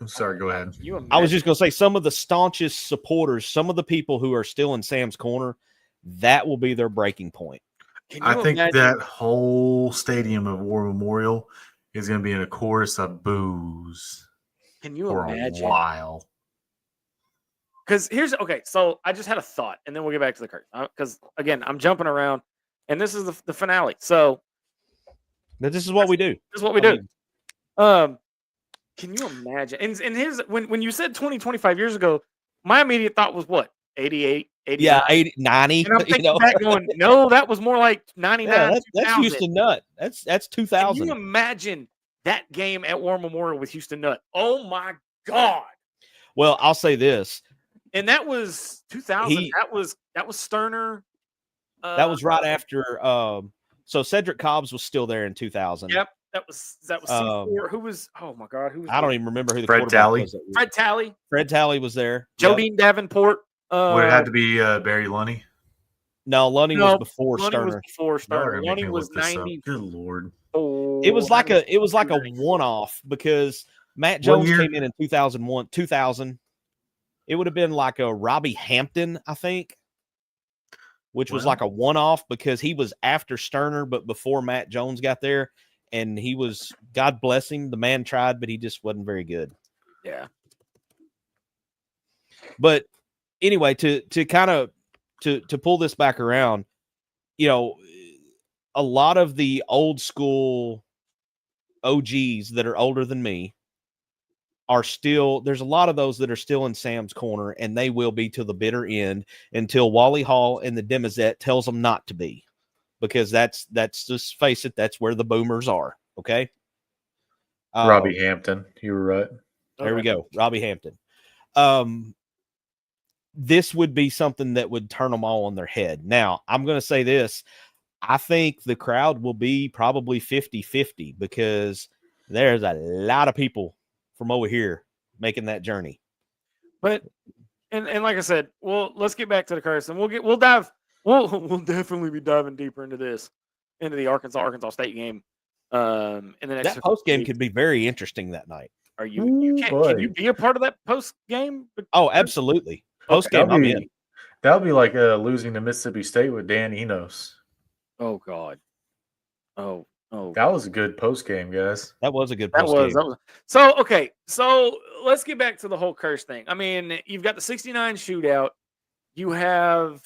sorry, go ahead. I was just going to say some of the staunchest supporters, some of the people who are still in Sam's corner, that will be their breaking point. I think that whole stadium of War Memorial is going to be in a chorus of boos. Can you for imagine? A while. Because so I just had a thought, and then we'll get back to the curse. Because again, I'm jumping around, and this is the finale. So, but this is what we do. This is what we do. Can you imagine? And here's when you said 20, 25 years ago, my immediate thought was what? 88, 89? Yeah, 80, 90. And I'm thinking back going, no, that was more like 99. Yeah, that's Houston Nutt. That's 2000. Can you imagine that game at War Memorial with Houston Nutt? Oh my God. Well, I'll say this. And that was 2000. That was Sterner. That was right after. So Cedric Cobbs was still there in 2000. Yep, that was C4. Who was? Oh my God, who was? I don't even remember who the Fred quarterback Talley. was. That year. Fred Talley. Fred Talley was there. Jodine Davenport. Would it have to be Barry Lunny? No, Lunny was before Lunny Sterner. was before Sterner. Y'all Lunny make me was look this up. 90. Good Lord. It was like a one-off because Matt Jones came in 2001, 2000. It would have been like a Robbie Hampton, I think, which was like a one-off because he was after Sterner, but before Matt Jones got there. And he was, God bless him, the man tried, but he just wasn't very good. Yeah. But anyway, to kind of to pull this back around, a lot of the old school OGs that are older than me are still, there's a lot of those that are still in Sam's corner, and they will be to the bitter end until Wally Hall and the Demizette tells them not to be, because that's just face it, that's where the boomers are. Okay. Robbie Hampton. You were right. There we go. Robbie Hampton. This would be something that would turn them all on their head. Now, I'm going to say this. I think the crowd will be probably 50-50 because there's a lot of people from over here making that journey. But, and like I said, well, let's get back to the curse, and we'll definitely be diving deeper into the Arkansas State game. In the next that post game could be very interesting that night. Are you? Can you be a part of that post game? Oh, absolutely. Post game, I'm in. That would be like losing to Mississippi State with Dan Enos. Oh God. Oh. That was a good post game, guys. That was a good post game. That was. So okay. So let's get back to the whole curse thing. I mean, you've got the 69 shootout. You have,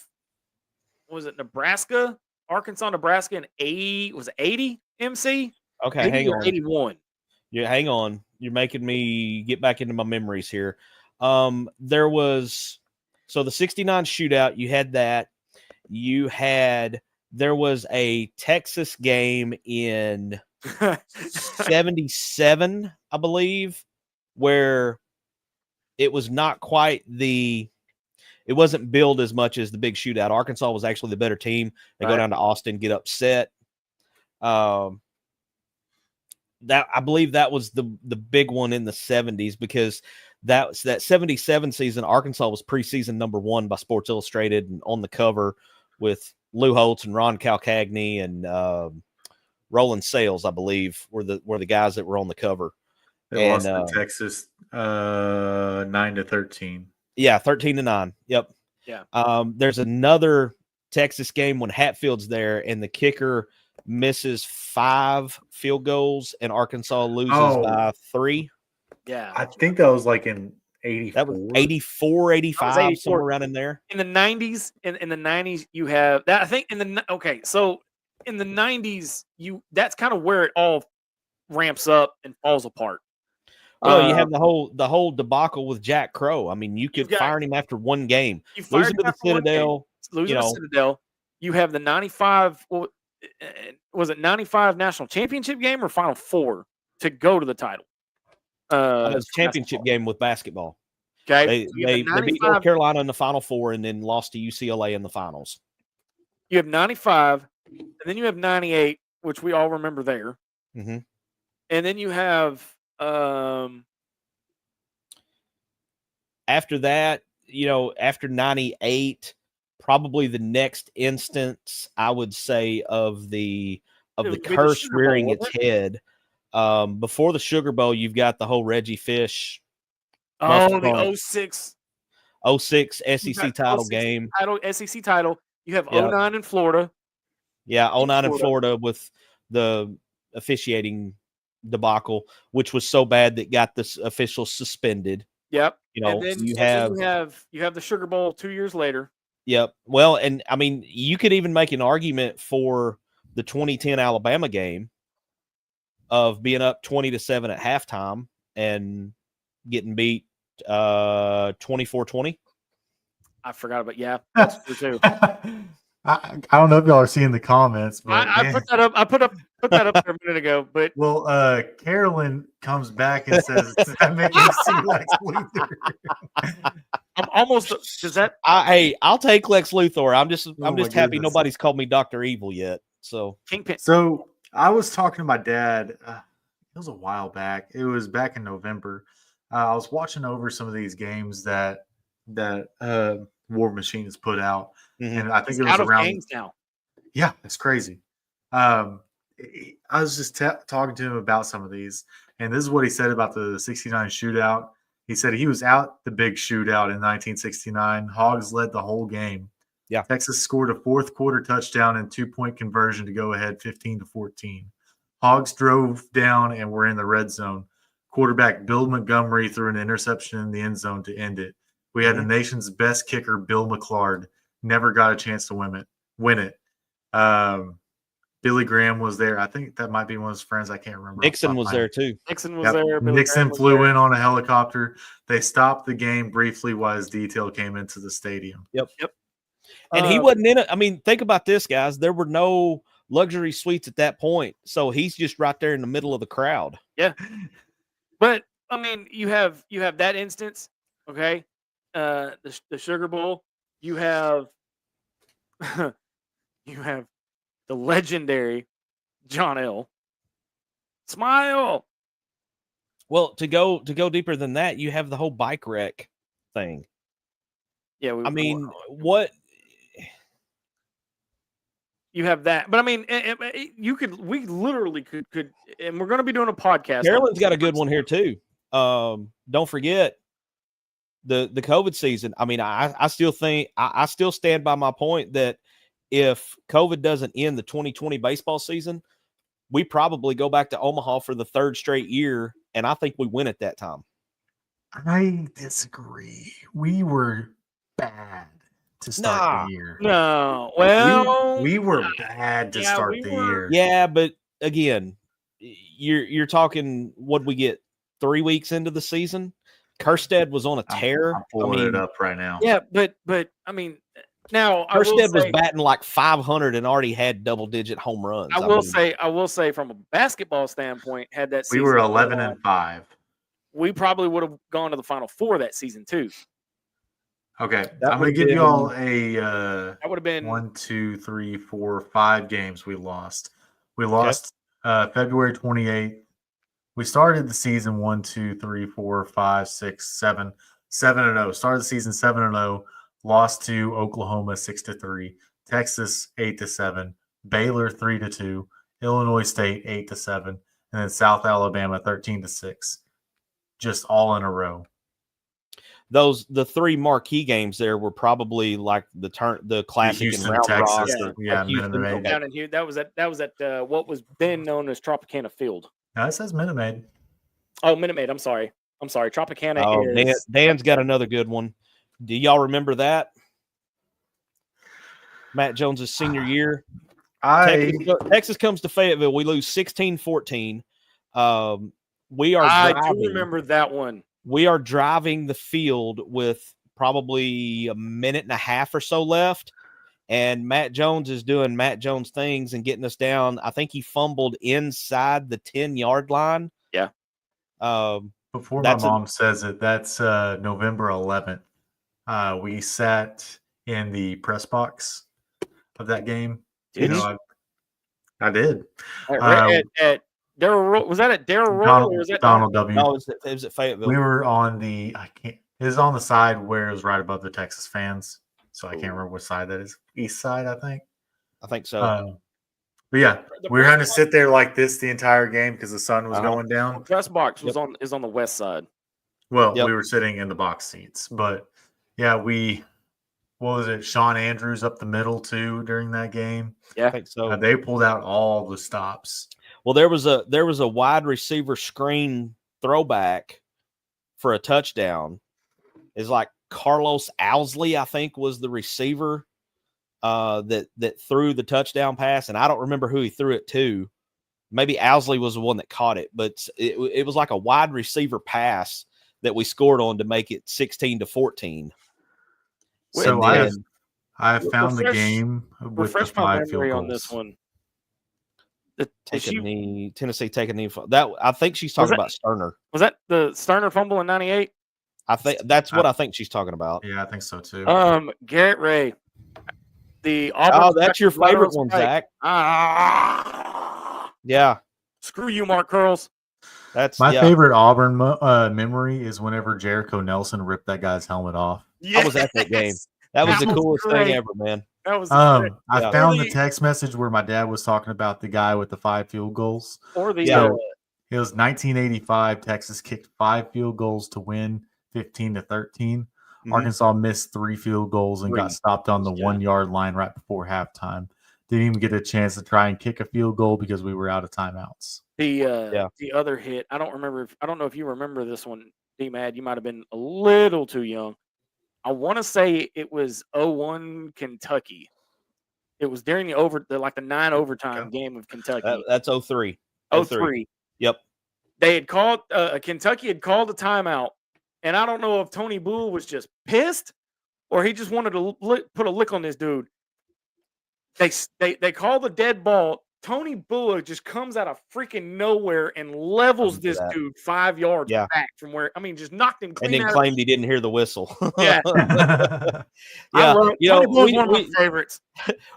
was it Nebraska, Arkansas, Nebraska, and 80 MC? Okay, hang on. 81. Yeah, hang on. You're making me get back into my memories here. There was, so the 69 shootout, you had that. There was a Texas game in 77, I believe, where it was not quite it wasn't billed as much as the big shootout. Arkansas was actually the better team. They go down to Austin, get upset. That I believe that was the big one in the 70s because that 77 season, Arkansas was preseason #1 by Sports Illustrated and on the cover with Lou Holtz and Ron Calcagney and Roland Sales, I believe, were the guys that were on the cover. They lost to Texas 9-13. Yeah, 13-9. Yep. Yeah. There's another Texas game when Hatfield's there and the kicker misses 5 field goals and Arkansas loses by 3. Yeah. I think that was like in 84. That was 84, 85, somewhere around in there. In the 90s, in the 90s, you have that. I think so in the 90s, that's kind of where it all ramps up and falls apart. Well, you have the whole debacle with Jack Crow. I mean, you could fire him after one game. Losing to the Citadel. Losing to the Citadel. You have the 95, was it 95 national championship game or Final Four to go to the title? It was a championship game with basketball. Okay. They beat North Carolina in the Final Four and then lost to UCLA in the finals. You have 95, and then you have 98, which we all remember there. Mm-hmm. And then you have after that, after 98, probably the next instance I would say of the curse rearing its head. Before the Sugar Bowl, you've got the whole Reggie Fish. The 06 SEC title game. SEC title. You have 09 in Florida. Yeah, 09 in Florida with the officiating debacle, which was so bad that got the officials suspended. Yep. And then you have the Sugar Bowl 2 years later. Yep. Well, and I mean, you could even make an argument for the 2010 Alabama game of being up 20-7 at halftime and getting beat 24-20. I forgot about that's true too. I don't know if y'all are seeing the comments, but I put that up. I put that up there a minute ago. But Carolyn comes back and says, "Does that make you see Lex Luthor?" I'm almost. Does that? Hey, I'll take Lex Luthor. I'm just my happy goodness. nobody's called me Dr. Evil yet. So Kingpin. So I was talking to my dad. It was a while back. It was back in November. I was watching over some of these games that War Machine has put out, and I think He's it was out of around. games now. Yeah, it's crazy. I was just talking to him about some of these, and this is what he said about the '69 shootout. He said he was out the big shootout in 1969. Hogs led the whole game. Yeah. Texas scored a fourth quarter touchdown and 2-point conversion to go ahead 15-14. Hogs drove down and were in the red zone. Quarterback Bill Montgomery threw an interception in the end zone to end it. We had the nation's best kicker, Bill McClard, never got a chance to win it. Billy Graham was there. I think that might be one of his friends. I can't remember. Nixon was there too. Nixon was there. Billy Nixon Graham was flew there. in on a helicopter. They stopped the game briefly while his detail came into the stadium. Yep. And he wasn't in it. I mean, think about this, guys. There were no luxury suites at that point, so he's just right there in the middle of the crowd. Yeah, but I mean, you have that instance, okay? The Sugar Bowl. You have you have the legendary John L. Smile. Well, to go deeper than that, you have the whole bike wreck thing. Yeah, I mean, what? You have that, but I mean, we literally could, and we're going to be doing a podcast. Carolyn's got a good one here too. Don't forget the COVID season. I mean, I still think I still stand by my point that if COVID doesn't end the 2020 baseball season, we probably go back to Omaha for the third straight year, and I think we win at that time. I disagree. We were bad to start the year. No, well, we were bad to start the year. Yeah, but again, you're talking. What we get 3 weeks into the season? Kirstead was on a tear. I'm pulling it up right now. Yeah, but I mean, now Kirstead was batting like 500 and already had double-digit home runs. I will say, from a basketball standpoint, had that season we were 11-5. We probably would have gone to the Final Four that season too. Okay, I'm going to give you all a that would have been 1, 2, 3, 4, 5 games we lost. We lost February 28th. We started the season 1, 2, 3, 4, 5, 6, 7, 7-0. Started the season 7-0. Lost to Oklahoma 6-3, Texas 8-7, Baylor 3-2, Illinois State 8-7, and then South Alabama 13-6. Just all in a row. The three marquee games there were probably like the classic Houston, in Round Texas. Rock. Minute Maid. down in here. That was at what was then known as Tropicana Field. No, it says Minute Maid. Oh, Minute Maid. I'm sorry. Tropicana is. Dan's got another good one. Do y'all remember that? Matt Jones's senior year. Texas comes to Fayetteville. We lose 16-14. We are I driving. do remember that one. We are driving the field with probably a minute and a half or so left. And Matt Jones is doing Matt Jones things and getting us down. I think he fumbled inside the 10-yard line. Yeah. Before my mom says it, that's November 11th. We sat in the press box of that game. I did. At Darrell, was that at Darrell Roll or was that Donald W? No, it was at Fayetteville. We were on it was on the side where it was right above the Texas fans. So I can't remember what side that is. East side, I think. I think so. But yeah, we were having to sit there like this the entire game because the sun was going down. The press box is on the west side. Well, we were sitting in the box seats, but yeah, what was it? Sean Andrews up the middle too during that game. Yeah, I think so. They pulled out all the stops. Well, there was a wide receiver screen throwback for a touchdown. It's like Carlos Owsley, I think, was the receiver that threw the touchdown pass, and I don't remember who he threw it to. Maybe Owsley was the one that caught it, but it was like a wide receiver pass that we scored on to make it 16-14. So I have found the game with the 5 field goals on this one. Tennessee take a knee. That I think she's talking about Sterner. Was that the Sterner fumble in '98? I think that's what I think she's talking about. Yeah, I think so too. Garrett Ray, the Auburn. Oh, that's your favorite one, strike. Zach. Ah, Yeah, screw you, Mark Curls. that's My favorite Auburn memory is whenever Jericho Nelson ripped that guy's helmet off. I was at that game. That was the coolest great. thing ever, man. That was I Yeah. found the text message where my dad was talking about the guy with the 5 field goals. or the Yeah. It was 1985. Texas kicked 5 field goals to win 15-13. Mhm. Arkansas missed 3 field goals and got Three. stopped on the Yeah. 1 yard line right before halftime. Didn't even get a chance to try and kick a field goal because we were out of timeouts. the other hit. I don't know if you remember this one, D-Mad. You might have been a little too young. I want to say it was 0-1 Kentucky. It was during the 9 overtime game of Kentucky. That's 03. 03. Yep. They had called Kentucky had called a timeout, and I don't know if Tony Bull was just pissed or he just wanted to put a lick on this dude. They call the dead ball. Tony Bull just comes out of freaking nowhere and levels this dude 5 yards back from where just knocked him clean And then out. claimed he didn't hear the whistle. Yeah. Yeah. Tony Bull's one of my favorites.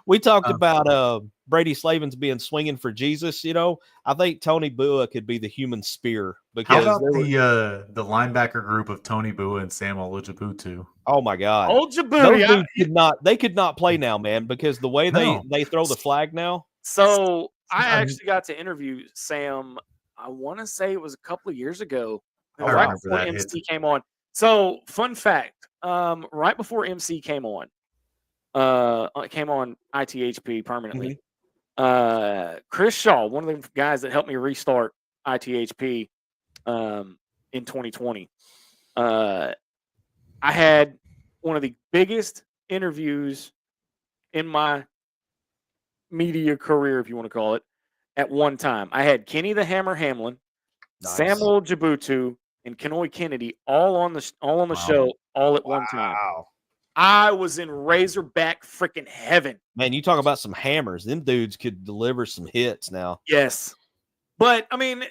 We talked about Brady Slavens being swinging for Jesus. I think Tony Bua could be the human spear How because about the linebacker group of Tony Bua and Samuel Ojibwe? oh my God, Old those Djibouti. dudes could not play now, man, because the way they throw the flag now. So I actually got to interview Sam. I want to say it was a couple of years ago, right before MC came on. So fun fact, right before MC came on ITHP permanently. Chris Shaw, one of the guys that helped me restart ITHP in 2020. I had one of the biggest interviews in my media career, if you want to call it, at one time. I had Kenny the Hammer Hamlin, Samuel Djibouti, and Kenoy Kennedy all on the show all at one time. I was in Razorback freaking heaven. Man, you talk about some hammers. Them dudes could deliver some hits now. Yes. But in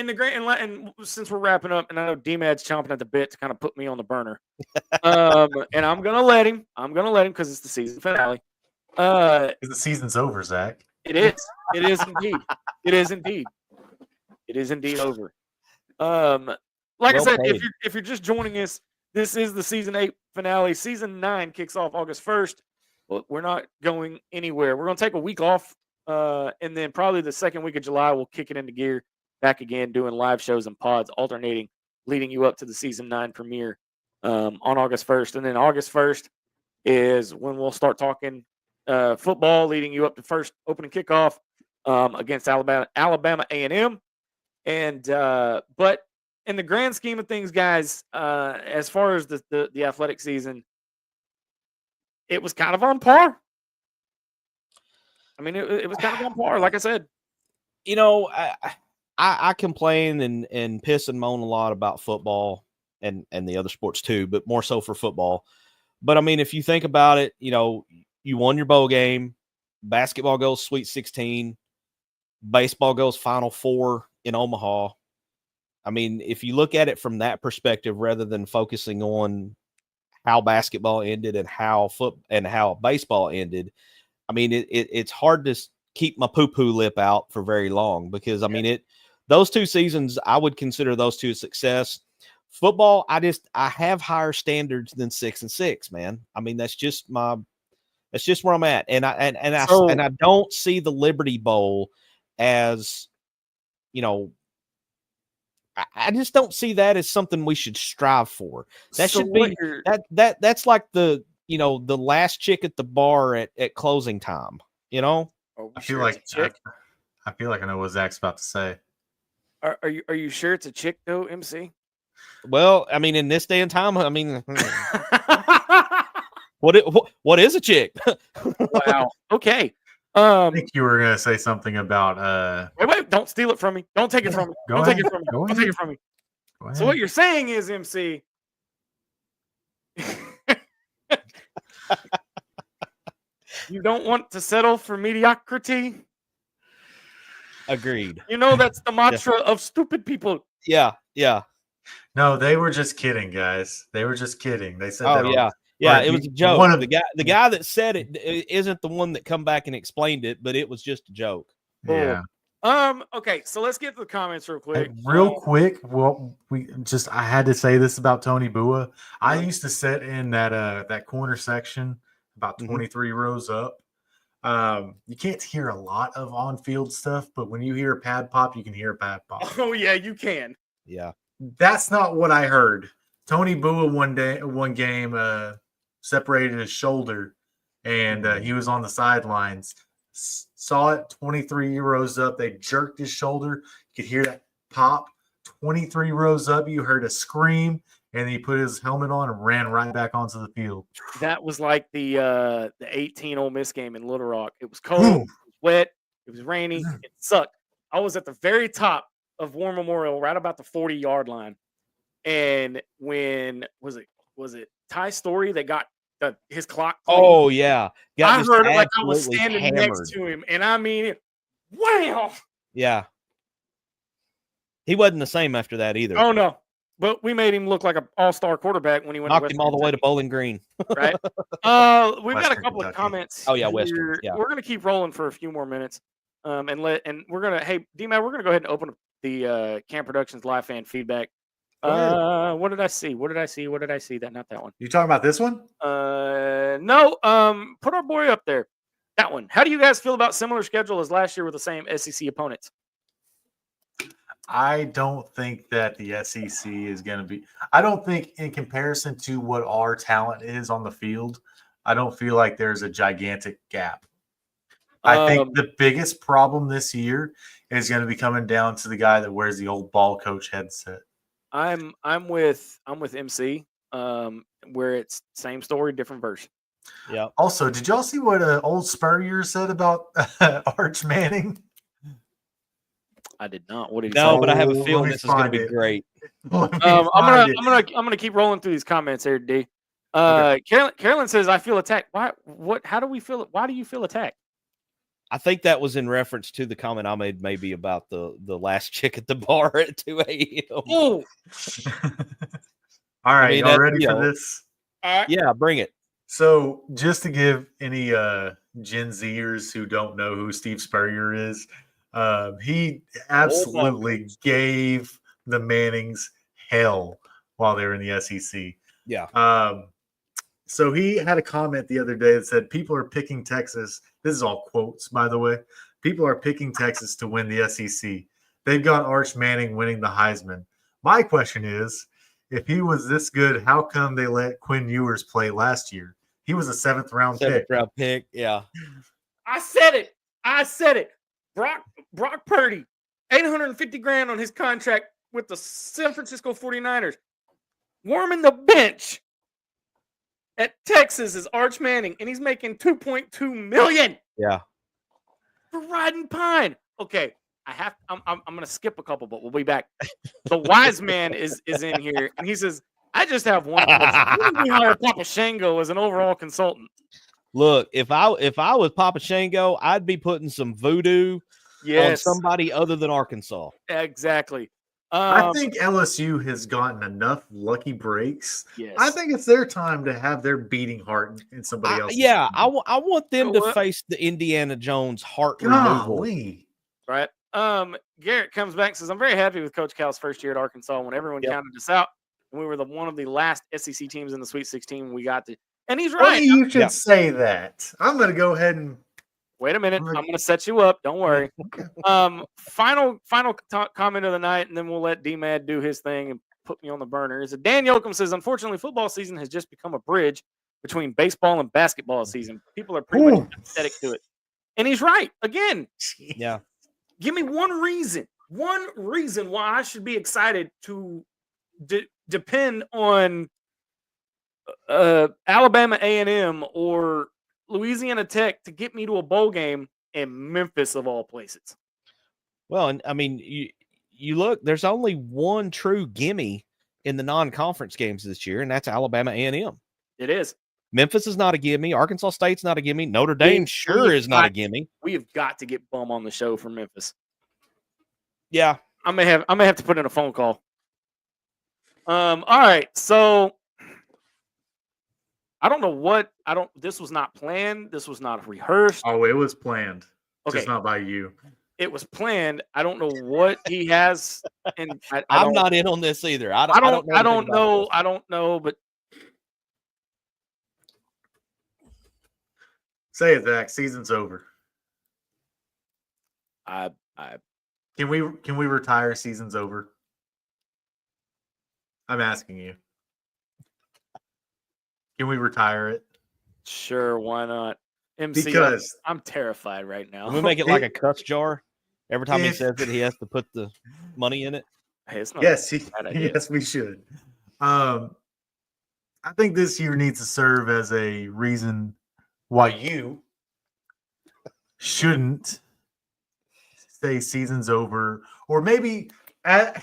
the great and since we're wrapping up, and I know D-Mad's chomping at the bit to kind of put me on the burner. And I'm gonna let him because it's the season finale. The season's over, Zach. It is. It is indeed. It is indeed. It is indeed over. Like I said, if you're just joining us, this is the season 8 finale. Season 9 kicks off August 1st. Well, we're not going anywhere. We're going to take a week off, and then probably the second week of July, we'll kick it into gear back again, doing live shows and pods, alternating, leading you up to the season 9 premiere on August 1st. And then August 1st is when we'll start talking football, leading you up to first opening kickoff against Alabama A&M. And but in the grand scheme of things, guys, as far as the athletic season, it was kind of on par. It was kind of on par, like I said. I complain and piss and moan a lot about football and the other sports too, but more so for football. But if you think about it, you won your bowl game, basketball goes Sweet 16, baseball goes Final Four in Omaha. If you look at it from that perspective, rather than focusing on how basketball ended and how baseball ended, it's hard to keep my poo-poo lip out for very long because those 2 seasons, I would consider those 2 a success. Football, I have higher standards than 6-6, man. That's just where I'm at. And I don't see the Liberty Bowl as, I just don't see that as something we should strive for. That should be that's like the last chick at the bar at closing time. I feel like I know what Zach's about to say. Are you sure it's a chick though, MC? Well, in this day and time, what is a chick? Wow. Okay. I think you were gonna say something about wait, don't steal it from me. Don't take it from me. Don't take it from me. Don't take it from me. So what you're saying is, MC, you don't want to settle for mediocrity? Agreed. That's the mantra of stupid people. Yeah. No, they were just kidding, guys. They were just kidding. They said Oh that. yeah, yeah. Or It was a joke. The guy that said it isn't the one that come back and explained it, but it was just a joke. Yeah. Okay, so let's get to the comments real quick. Real quick, well, I had to say this about Tony Bua. I used to sit in that corner section about 23 rows up. You can't hear a lot of on-field stuff, but when you hear a pad pop, you can hear a pad pop. Oh yeah, you can. Yeah. That's not what I heard. Tony Bua one game separated his shoulder, and he was on the sidelines. Saw it 23 rows up. They jerked his shoulder. You could hear that pop. 23 rows up, you heard a scream, and he put his helmet on and ran right back onto the field. That was like the 18 Ole Miss game in Little Rock. It was cold, it was wet, it was rainy, it sucked. I was at the very top of War Memorial, right about the 40-yard line. And when was it Ty Story that got his clock? Oh yeah, I heard it like I was standing next to him, and I mean, wow. Yeah, he wasn't the same after that either. Oh no, but we made him look like an all-star quarterback when he went. Knocked him all the way to Bowling Green. Right. We've got a couple of comments. Oh yeah, Western. Yeah, we're gonna keep rolling for a few more minutes. And we're gonna D-Man, we're gonna go ahead and open up the Camp Productions live fan feedback. What did I see? Not that one. You talking about this one? No. Put our boy up there. That one. How do you guys feel about similar schedule as last year with the same SEC opponents? I don't think that the SEC is going to be. I don't think, in comparison to what our talent is on the field, I don't feel like there's a gigantic gap. I think the biggest problem this year is going to be coming down to the guy that wears the old ball coach headset. I'm with MC, where it's same story, different version. Yeah. Also, did y'all see what old Spurrier said about Arch Manning? I did not. What did he say? No, but I have a feeling this is going to be great. I'm gonna keep rolling through these comments here, D. Okay. Carolyn says, "I feel attacked." Why? What? How do we feel? Why do you feel attacked? I think that was in reference to the comment I made maybe about the last chick at the bar at 2 a.m. Oh. All right, y'all ready for this? Yeah, bring it. So just to give any Gen Zers who don't know who Steve Spurrier is, he absolutely gave the Mannings hell while they were in the SEC. Yeah. So he had a comment the other day that said, people are picking Texas. This is all quotes, by the way. People are picking Texas to win the SEC. They've got Arch Manning winning the Heisman. My question is, if he was this good, how come they let Quinn Ewers play last year? He was a seventh round pick. Yeah. I said it. Brock Purdy, $850,000 on his contract with the San Francisco 49ers. Warming the bench at Texas is Arch Manning, and he's making $2.2 million. Yeah. For riding pine. Okay, I'm gonna skip a couple, but we'll be back. The wise man is in here, and he says, "I just have one question. Why did we hire Papa Shango as an overall consultant?" Look, if I was Papa Shango, I'd be putting some voodoo on somebody other than Arkansas. Exactly. I think LSU has gotten enough lucky breaks. Yes. I think it's their time to have their beating heart in somebody else. Yeah, I want them to face the Indiana Jones heart removal. Right. Garrett comes back and says, "I'm very happy with Coach Cal's first year at Arkansas when everyone counted us out. And we were one of the last SEC teams in the Sweet 16 when we got to." And he's right. Well, you should say that. I'm going to go ahead and wait a minute. I'm going to set you up. Don't worry. Final comment of the night, and then we'll let D-Mad do his thing and put me on the burner. Is Dan Yoakum says, "Unfortunately, football season has just become a bridge between baseball and basketball season. People are pretty much apathetic to it." And he's right. Again. Yeah. Give me one reason why I should be excited to depend on Alabama A&M or Louisiana Tech to get me to a bowl game in Memphis of all places. Well, and I mean, you look, there's only one true gimme in the non-conference games this year, and that's Alabama A&M. It is. Memphis is not a gimme. Arkansas State's not a gimme. Notre Dame sure is not a gimme. We have got to get Bum on the show for Memphis. Yeah. I may have to put in a phone call. All right. So I don't know what this was not planned. This was not rehearsed. Oh, it was planned. Okay. Just not by you. It was planned. I don't know what he has, and I'm not in on this either. I don't know. I don't know, but Say it, Zach. Season's over. I Can we retire? Season's over. I'm asking you. Can we retire it? sure, why not? MC, Because I'm terrified right now. Can we make it like a cuss jar? Every time he says it, he has to put the money in it. Hey, it's not yes, a bad idea. yes, we should. I think this year needs to serve as a reason why you shouldn't say season's over, or maybe as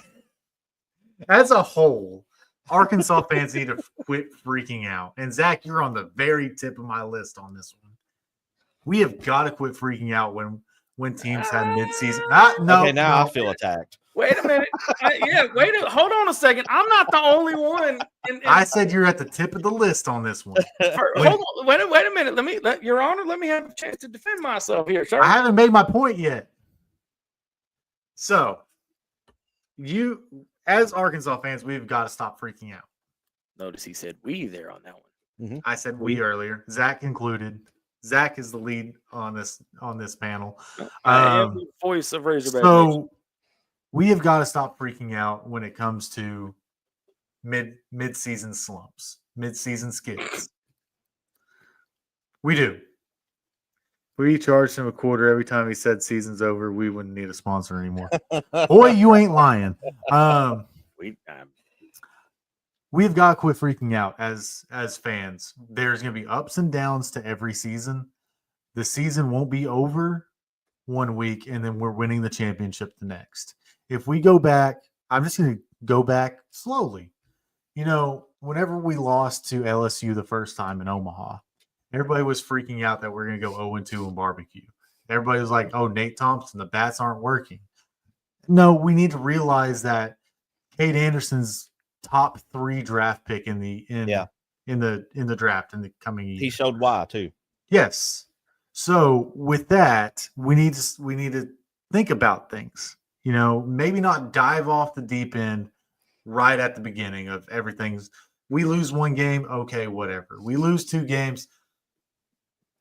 a whole, Arkansas fans need to quit freaking out. And Zach, you're on the very tip of my list on this one. We have got to quit freaking out when teams have midseason. No, okay, now no. I feel attacked. Wait a minute. Hold on a second. I'm not the only one. I said you're at the tip of the list on this one. Hold on. Wait a minute. Your Honor, let me have a chance to defend myself here, sir. I haven't made my point yet. So, you, as Arkansas fans, we've got to stop freaking out. Notice he said we there on that one. Mm-hmm. I said we earlier, Zach included. Zach is the lead on this panel. I am the voice of Razorback. So we have got to stop freaking out when it comes to mid-season slumps, mid-season skids. We do. We charged him $0.25 every time he said season's over. We wouldn't need a sponsor anymore. Boy, you ain't lying. We've got to quit freaking out as fans. There's going to be ups and downs to every season. The season won't be over one week, and then we're winning the championship the next. If we go back, I'm just going to go back slowly. You know, whenever we lost to LSU the first time in Omaha, everybody was freaking out that we're going to go 0-2 in barbecue. Everybody was like, oh, Nate Thompson, the bats aren't working. No, we need to realize that Cade Anderson's top 3 draft pick in the draft in the coming year. He showed why too. Yes. So with that, we need to think about things. You know, maybe not dive off the deep end right at the beginning of everything's. We lose one game, okay, whatever. We lose 2 games,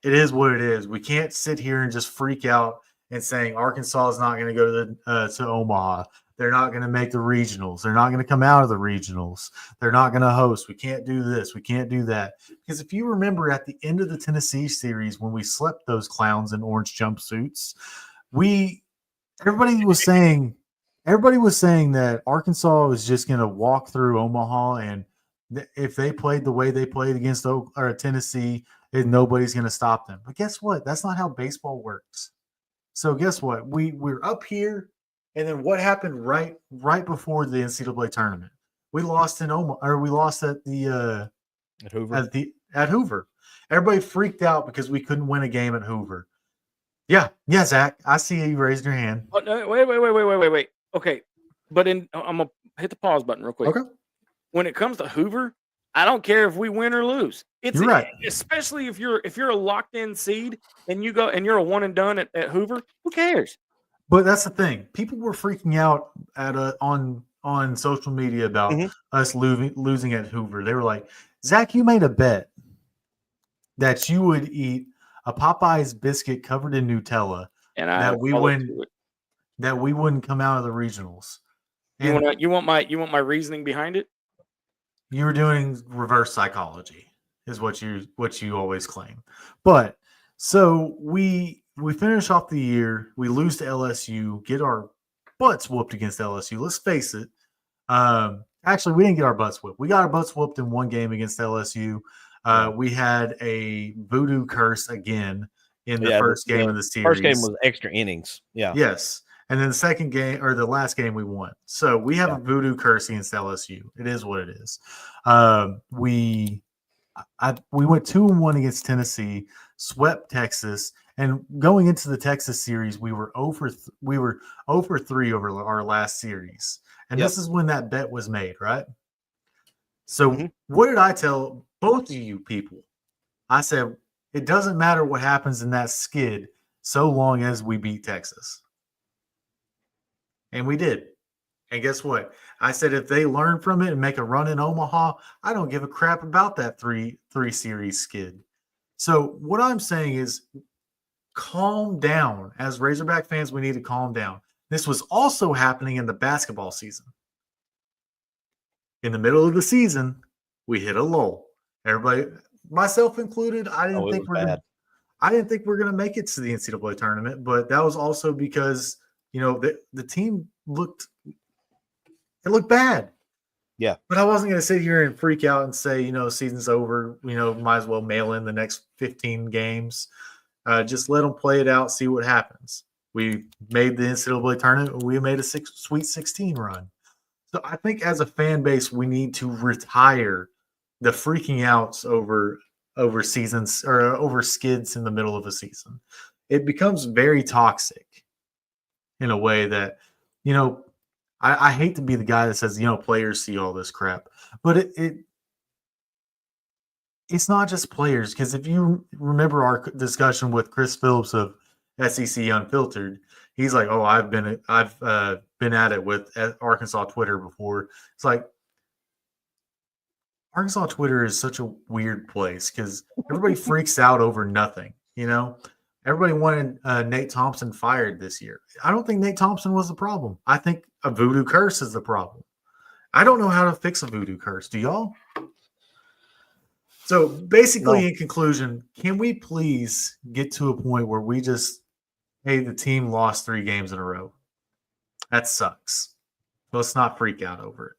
it is what it is. We can't sit here and just freak out and saying Arkansas is not going to go to Omaha. They're not going to make the regionals. They're not going to come out of the regionals. They're not going to host. We can't do this. We can't do that. Because if you remember at the end of the Tennessee series when we slept those clowns in orange jumpsuits, everybody was saying that Arkansas was just going to walk through Omaha, and if they played the way they played against Tennessee, nobody's going to stop them. But guess what? That's not how baseball works. So guess what? We're up here. And then what happened right before the NCAA tournament? We lost in Omaha, or we lost at Hoover. At Hoover. Everybody freaked out because we couldn't win a game at Hoover. Yeah, Zach. I see you raised your hand. Oh, no, wait. Okay, but I'm gonna hit the pause button real quick. Okay. When it comes to Hoover, I don't care if we win or lose. You're right. Especially if you're a locked in seed and you go and you're a one and done at Hoover. Who cares? But that's the thing. People were freaking out on social media about us losing at Hoover. They were like, Zach, you made a bet that you would eat a Popeye's biscuit covered in Nutella, and that we wouldn't come out of the regionals. You want my reasoning behind it? You were doing reverse psychology, is what you always claim. But so we finish off the year, we lose to LSU, get our butts whooped against LSU. Let's face it. Actually, we didn't get our butts whooped. We got our butts whooped in one game against LSU. We had a voodoo curse again in the first game of the series. First game was extra innings. Yeah. Yes. And then the second game, or the last game, we won. So we have a voodoo curse against LSU. It is what it is. We went 2-1 against Tennessee, swept Texas, and going into the Texas series, we were 0-3 over our last series. And this is when that bet was made, right? So what did I tell both of you people? I said, it doesn't matter what happens in that skid so long as we beat Texas. And we did. And guess what? I said if they learn from it and make a run in Omaha, I don't give a crap about that three series skid. So what I'm saying is calm down. As Razorback fans, we need to calm down. This was also happening in the basketball season. In the middle of the season, we hit a lull. Everybody, myself included, I didn't think we're going to make it to the NCAA tournament, but that was also because, the team looked bad. Yeah. But I wasn't going to sit here and freak out and say, season's over, might as well mail in the next 15 games. Just let them play it out, see what happens. We made the NCAA tournament. We made a Sweet 16 run. So I think as a fan base, we need to retire the freaking outs over seasons or over skids in the middle of a season. It becomes very toxic in a way that, I hate to be the guy that says, players see all this crap, but it's not just players. Because if you remember our discussion with Chris Phillips of SEC Unfiltered, he's like, "Oh, I've been at it with Arkansas Twitter before." It's like Arkansas Twitter is such a weird place because everybody freaks out over nothing. Everybody wanted Nate Thompson fired this year. I don't think Nate Thompson was the problem. I think a voodoo curse is the problem. I don't know how to fix a voodoo curse. Do y'all? So basically, in conclusion, can we please get to a point where we just, hey, the team lost 3 games in a row. That sucks. Let's not freak out over it.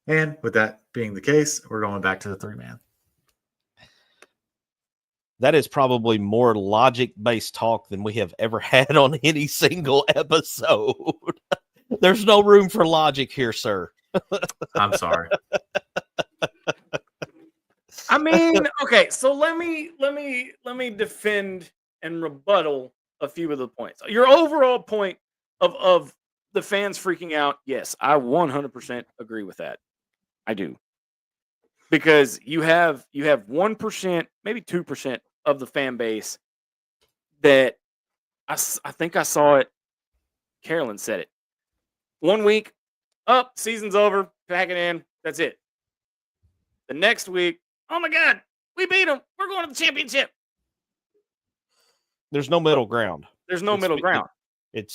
And with that being the case, we're going back to the 3-man. That is probably more logic-based talk than we have ever had on any single episode. There's no room for logic here, sir. I'm sorry. I mean, okay, so let me defend and rebuttal a few of the points. Your overall point of the fans freaking out, yes, I 100% agree with that. I do. Because you have 1%, maybe 2% of the fan base that I think I saw it. Carolyn said it. 1 week, season's over, pack it in, that's it. The next week, oh my God, we beat them. We're going to the championship. There's no middle ground. There's no middle ground. And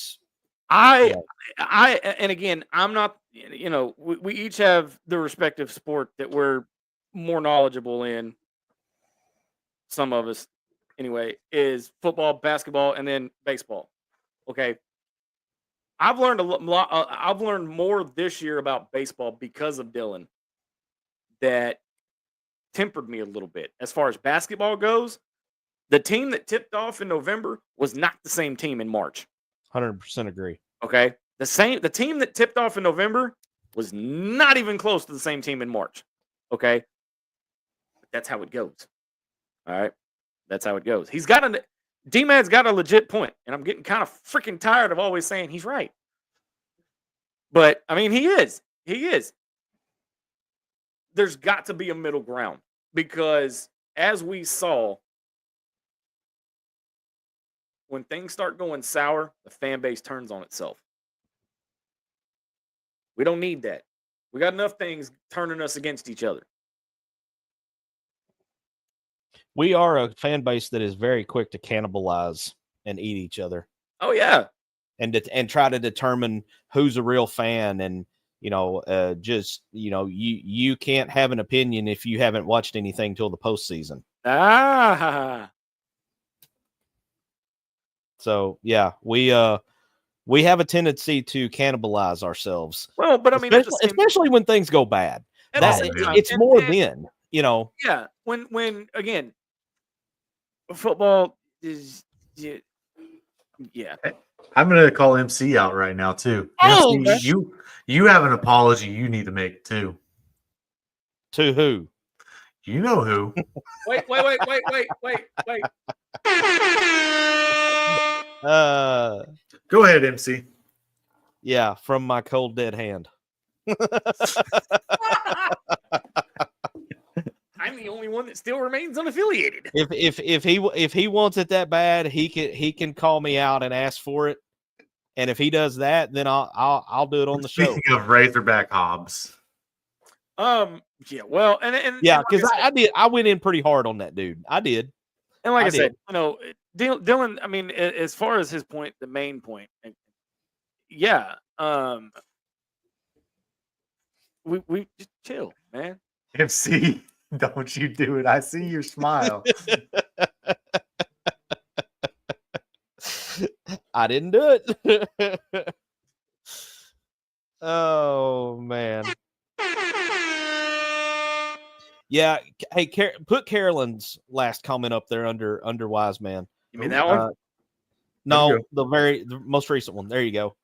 again, I'm not, we each have the respective sport that we're more knowledgeable in. Some of us, anyway, is football, basketball, and then baseball. Okay. I've learned a lot. I've learned more this year about baseball because of Dylan that tempered me a little bit. As far as basketball goes, the team that tipped off in November was not the same team in March. 100% agree. Okay. The team that tipped off in November was not even close to the same team in March. Okay. But that's how it goes. All right. That's how it goes. D-Mad's got a legit point, and I'm getting kind of freaking tired of always saying he's right. But I mean, he is. There's got to be a middle ground because as we saw, when things start going sour, the fan base turns on itself. We don't need that. We got enough things turning us against each other. We are a fan base that is very quick to cannibalize and eat each other. Oh, yeah. And try to determine who's a real fan. And, you can't have an opinion if you haven't watched anything till the postseason. So, yeah, we have a tendency to cannibalize ourselves. Well, but I mean, especially when things go bad. It's more then, Yeah. When again, football is, yeah. I'm going to call MC out right now, too. Oh, MC, you have an apology you need to make, too. To who? You know who. Wait. Go ahead, MC. Yeah, from my cold dead hand. the only one that still remains unaffiliated. If he wants it that bad, he can call me out and ask for it. And if he does that, then I'll do it on the show. Speaking of Razorback Hobbs. Yeah, well, and Yeah, because I went in pretty hard on that dude. I did. And like I said, Dylan, I mean, as far as his point, the main point, yeah, we just chill, man. MC, don't you do it. I see your smile. I didn't do it. Oh, man. Yeah. Hey, put Carolyn's last comment up there under Wise Man. You mean that one? No, the most recent one. There you go.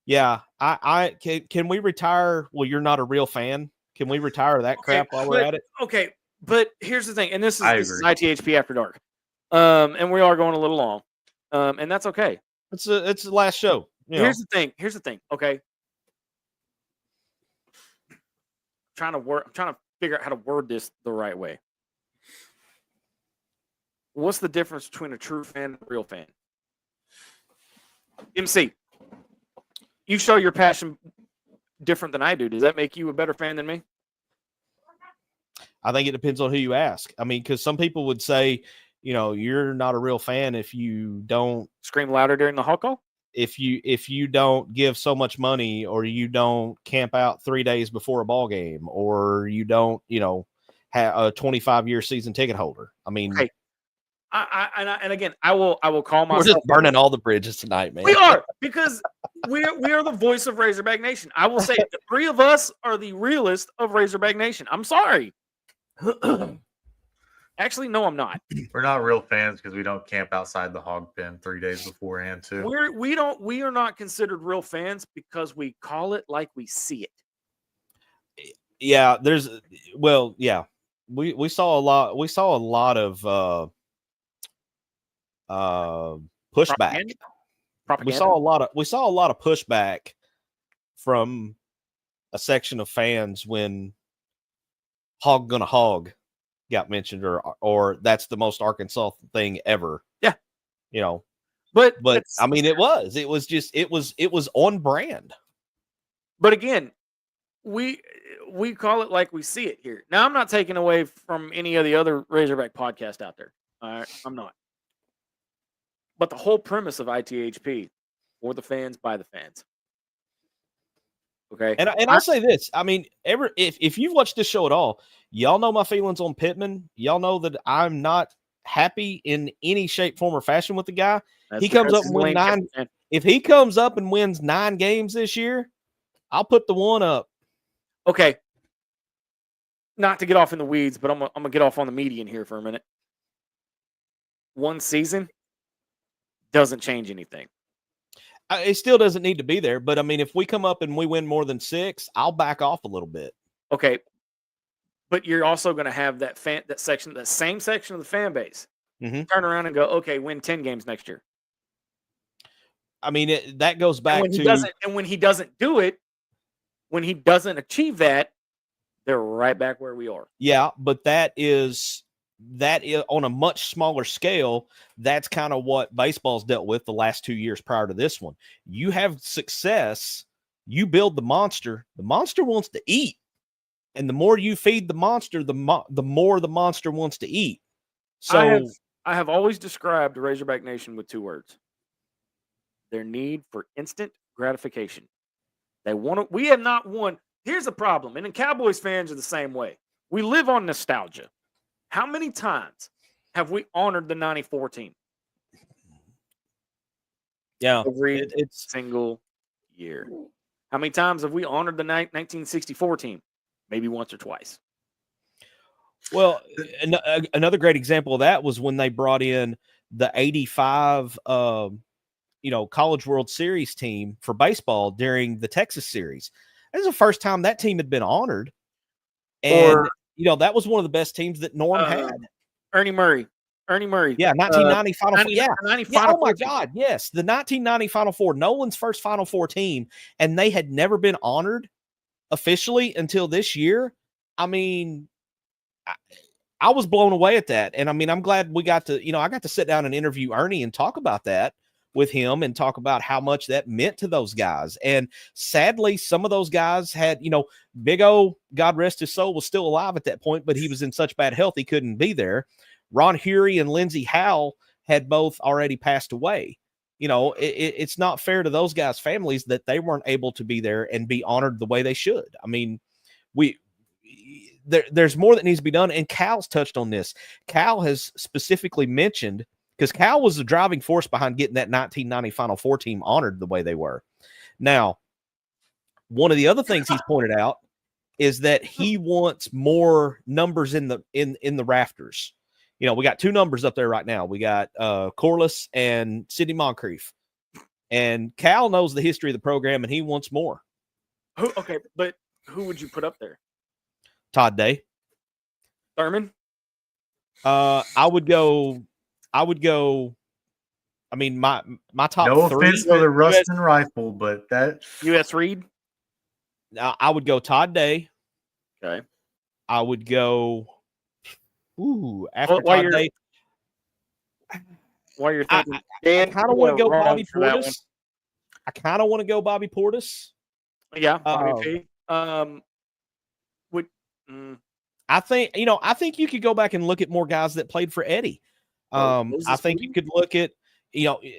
Yeah. I can we retire? Well, you're not a real fan. Can we retire that crap while we're at it? Okay. But here's the thing. And this is ITHP After Dark. And we are going a little long. And that's okay. It's the last show. Here's the thing. Okay. I'm trying to figure out how to word this the right way. What's the difference between a true fan and a real fan? MC, you show your passion different than I do. Does that make you a better fan than me? I think it depends on who you ask. I mean, because some people would say, you're not a real fan if you don't scream louder during the Hawk call. If you don't give so much money, or you don't camp out 3 days before a ball game, or you don't, have a 25-year season ticket holder. I mean, okay. And again, I will call myself. We're just burning all the bridges tonight, man. We are, because we are the voice of Razorback Nation. I will say the three of us are the realest of Razorback Nation. I'm sorry. Actually, no, I'm not. We're not real fans because we don't camp outside the Hawg Pen 3 days beforehand, too. We are not considered real fans because we call it like we see it. Yeah, we saw a lot. We saw a lot of pushback. Propaganda? We saw a lot of pushback from a section of fans when Hawg Gonna Hog got mentioned, or that's the most Arkansas thing ever. Yeah. But I mean, it was on brand. But again, we call it like we see it here. Now, I'm not taking away from any of the other Razorback podcasts out there. All right, I'm not. But the whole premise of ITHP, for the fans, by the fans. Okay. And I'll say this. I mean, if you've watched this show at all, y'all know my feelings on Pittman. Y'all know that I'm not happy in any shape, form, or fashion with the guy. He comes up and wins 9. If he comes up and wins 9 games this year, I'll put the 1 up. Okay. Not to get off in the weeds, but I'm gonna get off on the median here for a minute. 1 season doesn't change anything. It still doesn't need to be there, but I mean, if we come up and we win more than 6, I'll back off a little bit. Okay, but you're also going to have that same section of the fan base turn around and go, okay, win 10 games next year. I mean, that goes back and when he doesn't do it, when he doesn't achieve that, they're right back where we are. Yeah, but that is on a much smaller scale. That's kind of what baseball's dealt with the last 2 years prior to this one. You have success, you build the monster wants to eat. And the more you feed the monster, the more the monster wants to eat. So I have always described Razorback Nation with 2 words. Their need for instant gratification. We have not won. Here's the problem. And Cowboys fans are the same way. We live on nostalgia. How many times have we honored the 94 team? Yeah. Every single year. How many times have we honored the 1964 team? Maybe once or twice. Well, another great example of that was when they brought in the 85 College World Series team for baseball during the Texas series. That was the first time that team had been honored. And that was one of the best teams that Norm had. Ernie Murray. Yeah, 1990 Final Four. Yeah. 90 Yeah, Final oh, my Four God. Yes. The 1990 Final Four. Nolan's first Final Four team. And they had never been honored officially until this year. I mean, I was blown away at that. And I mean, I'm glad we got to, I got to sit down and interview Ernie and talk about that with him and talk about how much that meant to those guys. And sadly, some of those guys had, Big O, God rest his soul, was still alive at that point, but he was in such bad health he couldn't be there. Ron Hury and Lindsey Howell had both already passed away. It's not fair to those guys' families that they weren't able to be there and be honored the way they should. I mean, there's more that needs to be done. And Cal's touched on this. Cal has specifically mentioned, because Cal was the driving force behind getting that 1990 Final Four team honored the way they were. Now, one of the other things he's pointed out is that he wants more numbers in the rafters. We got 2 numbers up there right now. We got Corliss and Sidney Moncrief. And Cal knows the history of the program, and he wants more. Okay, but who would you put up there? Todd Day. Thurman? I would go. I mean, my top No 3. offense for the Ruston rifle, but that U.S. Reed? I would go Todd Day. Okay. I would go. After Todd Day. While you're thinking, I kind of want to go Bobby Portis. I kind of want to go Bobby Portis. Yeah, Bobby P. I think you could go back and look at more guys that played for Eddie. I think you could look at,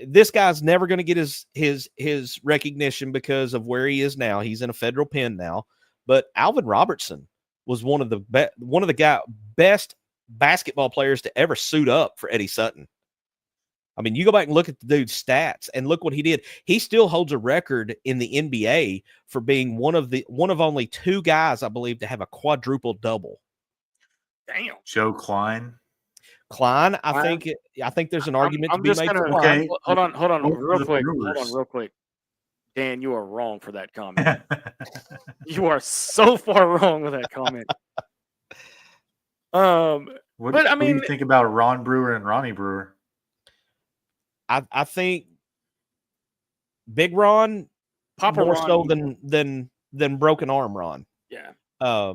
this guy's never going to get his recognition because of where he is now. He's in a federal pen now, but Alvin Robertson was one of the best basketball players to ever suit up for Eddie Sutton. I mean, you go back and look at the dude's stats and look what he did. He still holds a record in the NBA for being one of only 2 guys, I believe, to have a quadruple double. Damn. Joe Klein. I think there's an argument to be made for Klein. Okay. Hold on, real quick. Dan, you are wrong for that comment. You are so far wrong with that comment. What do you think about Ron Brewer and Ronnie Brewer? I think Big Ron Papa more Ron, so than Broken Arm Ron. Yeah.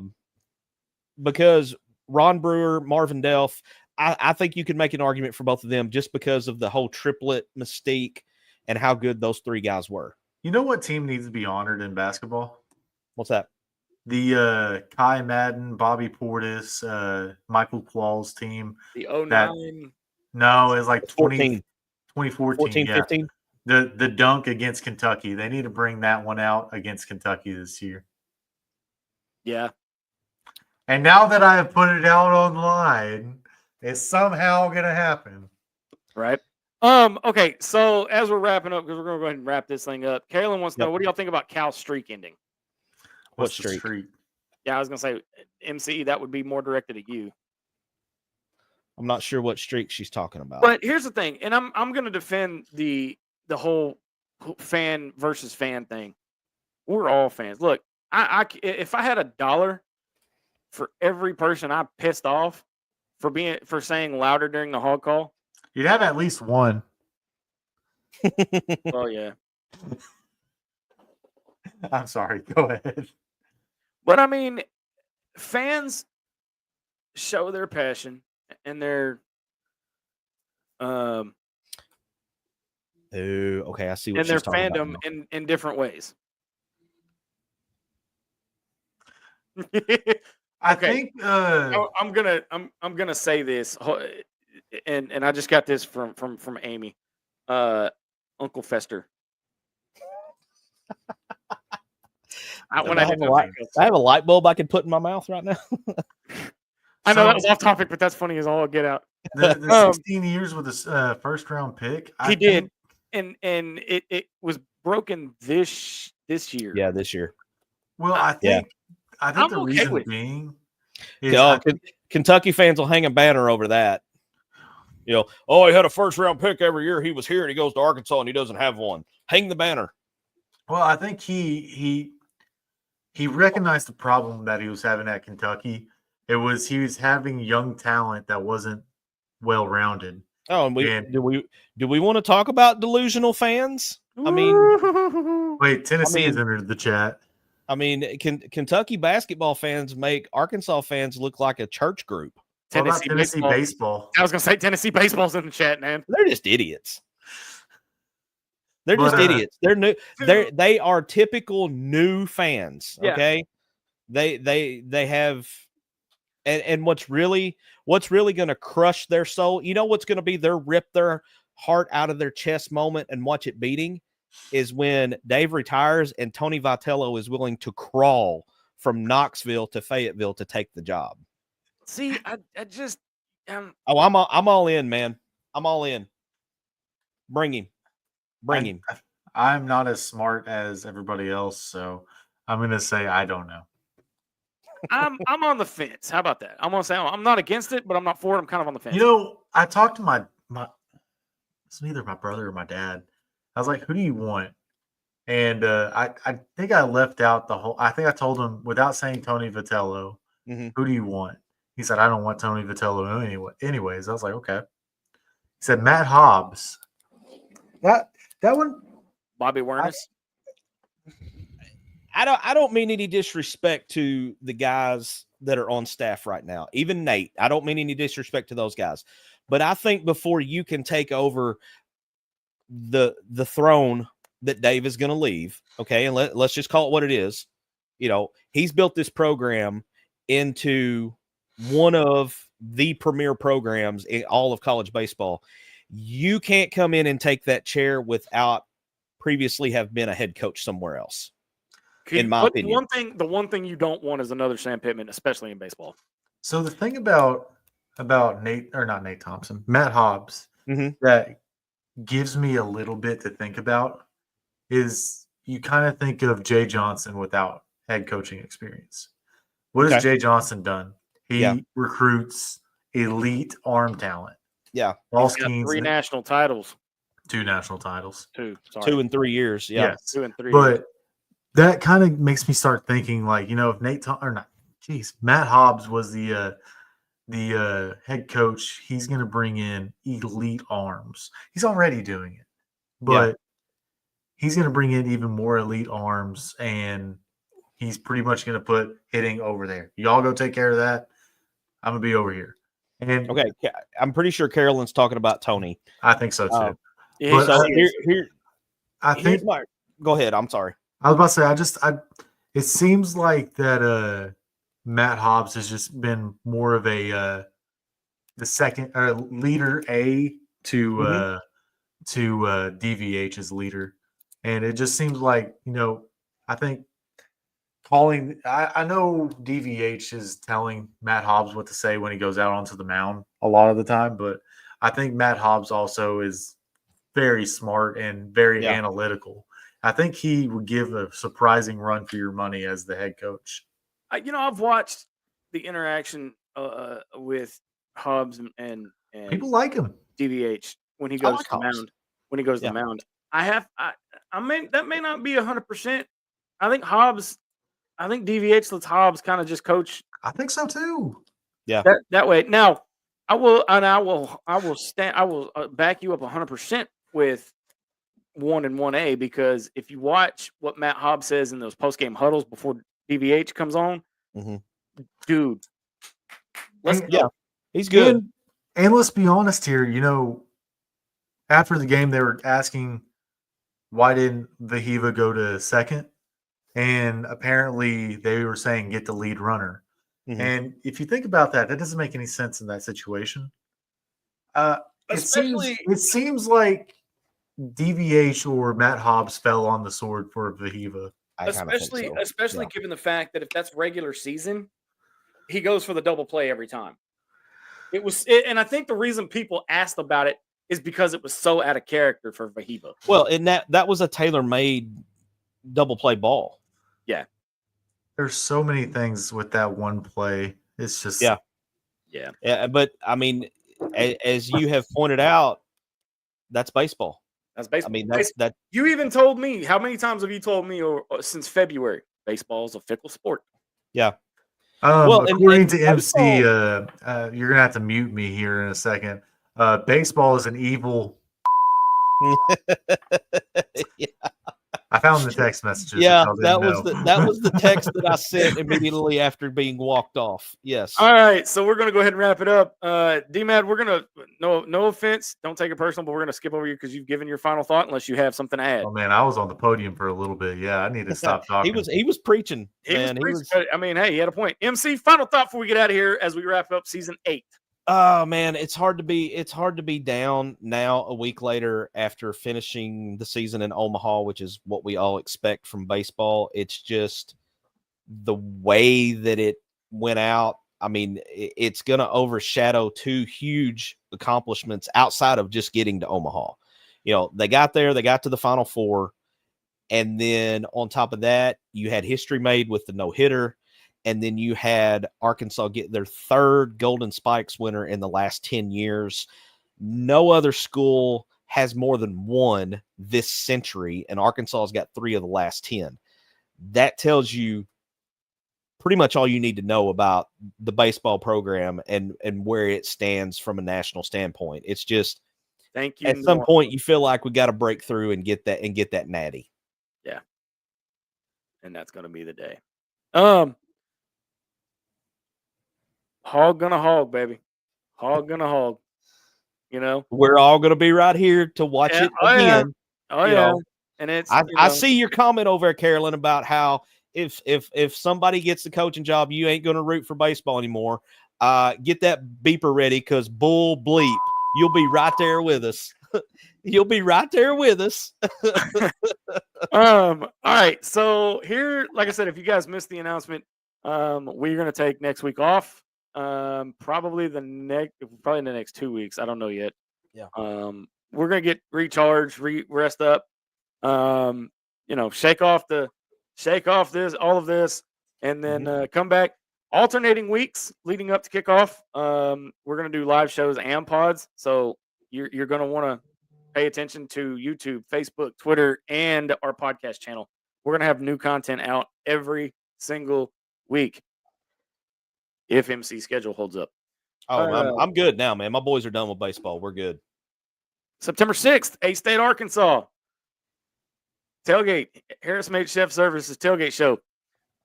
Because Ron Brewer, Marvin Delph, I think you can make an argument for both of them just because of the whole triplet mystique and how good those 3 guys were. You know what team needs to be honored in basketball? What's that? The Kai Madden, Bobby Portis, Michael Qualls team. The 09. No, it was like 2014. 2014, 15. The dunk against Kentucky. They need to bring that one out against Kentucky this year. Yeah. And now that I have put it out online, it's somehow going to happen. Right. Okay, so as we're wrapping up, because we're going to go ahead and wrap this thing up, Carolyn wants to know, what do y'all think about Cal's streak ending? What's the streak? Yeah, I was going to say, MC, that would be more directed at you. I'm not sure what streak she's talking about. But here's the thing, and I'm going to defend the whole fan versus fan thing. We're all fans. Look, if I had $1 for every person I pissed off for saying louder during the hog call, you'd have at least one. Well, yeah. I'm sorry. Go ahead. But I mean, fans show their passion and their okay, I see what and their she's talking fandom about in different ways. I think I'm gonna say this, and I just got this from Amy, Uncle Fester. I have a light bulb I can put in my mouth right now. I know that was off topic, but that's funny as all get out. The 16 years with a first round pick, he did, and it was broken this year. Yeah, this year. Well, I think I'm the okay reason being is Kentucky fans will hang a banner over that. He had a first round pick every year. He was here and he goes to Arkansas and he doesn't have one. Hang the banner. Well, I think he recognized the problem that he was having at Kentucky. He was having young talent that wasn't well rounded. Oh, and do we want to talk about delusional fans? I mean, wait, Tennessee has entered the chat. I mean, Kentucky basketball fans make Arkansas fans look like a church group. What about Tennessee baseball? I was gonna say Tennessee baseball's in the chat, man. They're just idiots. They're just But, idiots. They're new. They are typical new fans. Yeah. Okay. They have, and what's really going to crush their soul, you know what's going to be their rip their heart out of their chest moment and watch it beating, is when Dave retires and Tony Vitello is willing to crawl from Knoxville to Fayetteville to take the job. See, I just I'm all in, man. I'm all in. Bring him. I'm not as smart as everybody else, so I'm going to say I don't know. I'm on the fence. How about that? I'm gonna say I'm not against it, but I'm not for it. I'm kind of on the fence. You know, I talked to my it's either my brother or my dad. I was like, "Who do you want?" And I think I left out the whole. I think I told him without saying Tony Vitello. Mm-hmm. Who do you want? He said, "I don't want Tony Vitello anyway." Anyways, I was like, "Okay." He said, "Matt Hobbs." That one, Bobby Wernis. I don't mean any disrespect to the guys that are on staff right now, even Nate. I don't mean any disrespect to those guys, but I think before you can take over the throne that Dave is going to leave, okay, and let's just call it what it is. You know, he's built this program into one of the premier programs in all of college baseball. You can't come in and take that chair without previously have been a head coach somewhere else. In my opinion, the one thing you don't want is another Sam Pittman, especially in baseball. So the thing about not Nate Thompson, Matt Hobbs, Mm-hmm. that gives me a little bit to think about is you kind of think of Jay Johnson without head coaching experience. What has Jay Johnson done? He recruits elite arm talent. Yeah. He's got 3 national titles. 2 national titles. 2. Sorry. 2 in 3 years. Yeah. Yes. 2 and 3 But years. that kind of makes me start thinking, like, you know, if Matt Hobbs was the head coach, he's going to bring in elite arms. He's already doing it, but he's going to bring in even more elite arms, and he's pretty much going to put hitting over there. Y'all go take care of that. I'm going to be over here. And okay, I'm pretty sure Carolyn's talking about Tony. I think so too. Yeah, But I think go ahead. I'm sorry. I was about to say, it seems like that Matt Hobbs has just been more of the second leader to DVH's leader, and it just seems like, you know, I think I know DVH is telling Matt Hobbs what to say when he goes out onto the mound a lot of the time, but I think Matt Hobbs also is very smart and very analytical. I think he would give a surprising run for your money as the head coach. I've watched the interaction with Hobbs and people like him. DVH when he goes to the mound. When he goes to the mound, I mean, that may not be 100%. I think DVH lets Hobbs kind of just coach. I think so too. Yeah, that way. Now, I will back you up 100% with 1 and 1A, because if you watch what Matt Hobbs says in those post-game huddles before DVH comes on, dude, let's go. He's good. And let's be honest here, you know, after the game they were asking why didn't Vahiva go to second, and apparently they were saying get the lead runner. And if you think about that doesn't make any sense in that situation. It seems like DVH or Matt Hobbs fell on the sword for Vahiva. Especially given the fact that if that's regular season, he goes for the double play every time. And I think the reason people asked about it is because it was so out of character for Vahiva. Well, and that was a tailor-made double play ball. Yeah. There's so many things with that one play. It's just yeah. But I mean, as you have pointed out, that's baseball. That's baseball. I mean, that. You even told me, how many times have you told me since February? Baseball is a fickle sport. Yeah. Well, according to MC, you're gonna have to mute me here in a second. Baseball is an evil. Yeah. I found the text messages. Yeah, y'all didn't that was know. the text that I sent immediately after being walked off. Yes. All right, so we're gonna go ahead and wrap it up. D-Mad, we're gonna no offense, don't take it personal, but we're gonna skip over you because you've given your final thought unless you have something to add. Oh man, I was on the podium for a little bit. Yeah, I need to stop talking. He was preaching. He was, I mean, hey, he had a point. MC, final thought before we get out of here as we wrap up season 8. Oh man, it's hard to be down now a week later after finishing the season in Omaha, which is what we all expect from baseball. It's just the way that it went out. I mean, it's going to overshadow 2 huge accomplishments outside of just getting to Omaha. You know, they got there, they got to the Final Four, and then on top of that, you had history made with the no-hitter. And then you had Arkansas get their 3rd Golden Spikes winner in the last 10 years. No other school has more than 1 this century, and Arkansas has got 3 of the last 10. That tells you pretty much all you need to know about the baseball program and where it stands from a national standpoint. It's just, thank you. At some point, you feel like we got to break through and get that natty. Yeah, and that's going to be the day. Hog gonna hog, baby. Hog gonna hog. You know, we're all going to be right here to watch it again. Oh yeah. And it's I see your comment over at Carolyn about how if somebody gets the coaching job, you ain't going to root for baseball anymore. Get that beeper ready because bull bleep, you'll be right there with us. You'll be right there with us. All right. So here, like I said, if you guys missed the announcement, we're gonna take next week off. Probably in the next 2 weeks. I don't know yet. Yeah. We're gonna get recharged, rest up. Shake off all of this, and then come back. Alternating weeks leading up to kickoff. We're gonna do live shows and pods. So you're gonna want to pay attention to YouTube, Facebook, Twitter, and our podcast channel. We're gonna have new content out every single week. If MC schedule holds up. Oh, I'm good now, man. My boys are done with baseball. We're good. September 6th, A-State, Arkansas. Tailgate, Harris Made Chef Services tailgate show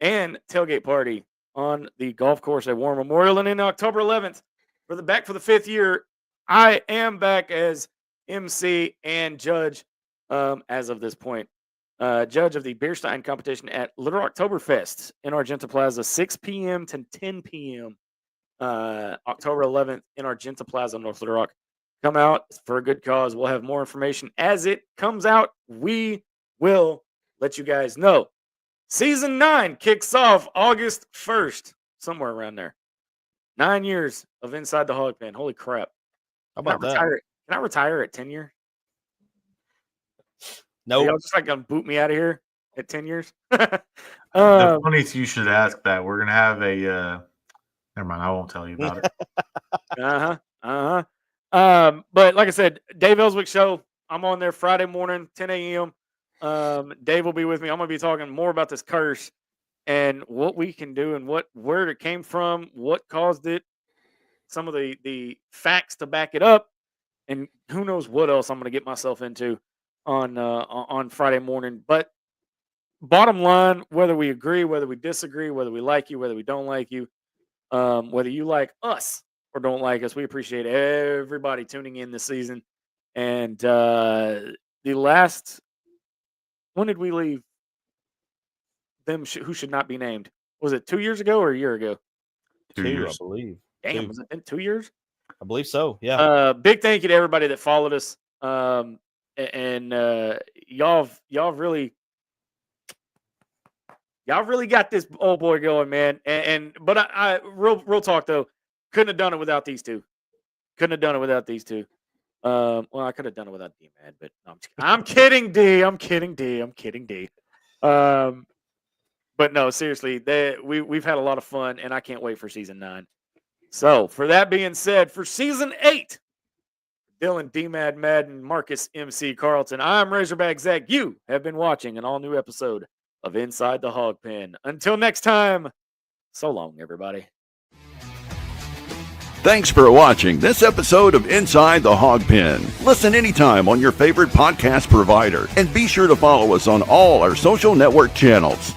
and tailgate party on the golf course at War Memorial. And then October 11th, back for the 5th year, I am back as MC and judge as of this point. Judge of the Beer Stein competition at Little Oktoberfest in Argenta Plaza, 6 p.m. to 10 p.m. October 11th in Argenta Plaza, North Little Rock. Come out for a good cause. We'll have more information as it comes out. We will let you guys know. Season 9 kicks off August 1st, somewhere around there. 9 years of Inside the Hawg Pen. Holy crap. How about that? Can I retire at 10 years? No, y'all just gonna boot me out of here at 10 years. The funny you should ask that. We're gonna have a. Never mind. I won't tell you about it. But like I said, Dave Ellswick show. I'm on there Friday morning, 10 a.m. Dave will be with me. I'm gonna be talking more about this curse and what we can do and where it came from, what caused it, some of the facts to back it up, and who knows what else I'm gonna get myself into on Friday morning. But bottom line, whether we agree, whether we disagree, whether we like you, whether we don't like you, whether you like us or don't like us, we appreciate everybody tuning in this season. And when did we leave them who should not be named? Was it 2 years ago or a year ago? 2 years. I believe. Damn, was it been 2 years? I believe so. Yeah. Big thank you to everybody that followed us. And y'all really got this old boy going, man. But I real talk though, couldn't have done it without these two. Well, I could have done it without D-Mad, but no, I'm kidding, D. I'm kidding, D. But no, seriously, we've had a lot of fun, and I can't wait for season 9. So, for that being said, for season 8, Dylan, D-Mad, Madden, Marcus, MC, Carlton, I'm Razorback Zach. You have been watching an all-new episode of Inside the Hawg Pen. Until next time, so long, everybody. Thanks for watching this episode of Inside the Hawg Pen. Listen anytime on your favorite podcast provider, and be sure to follow us on all our social network channels.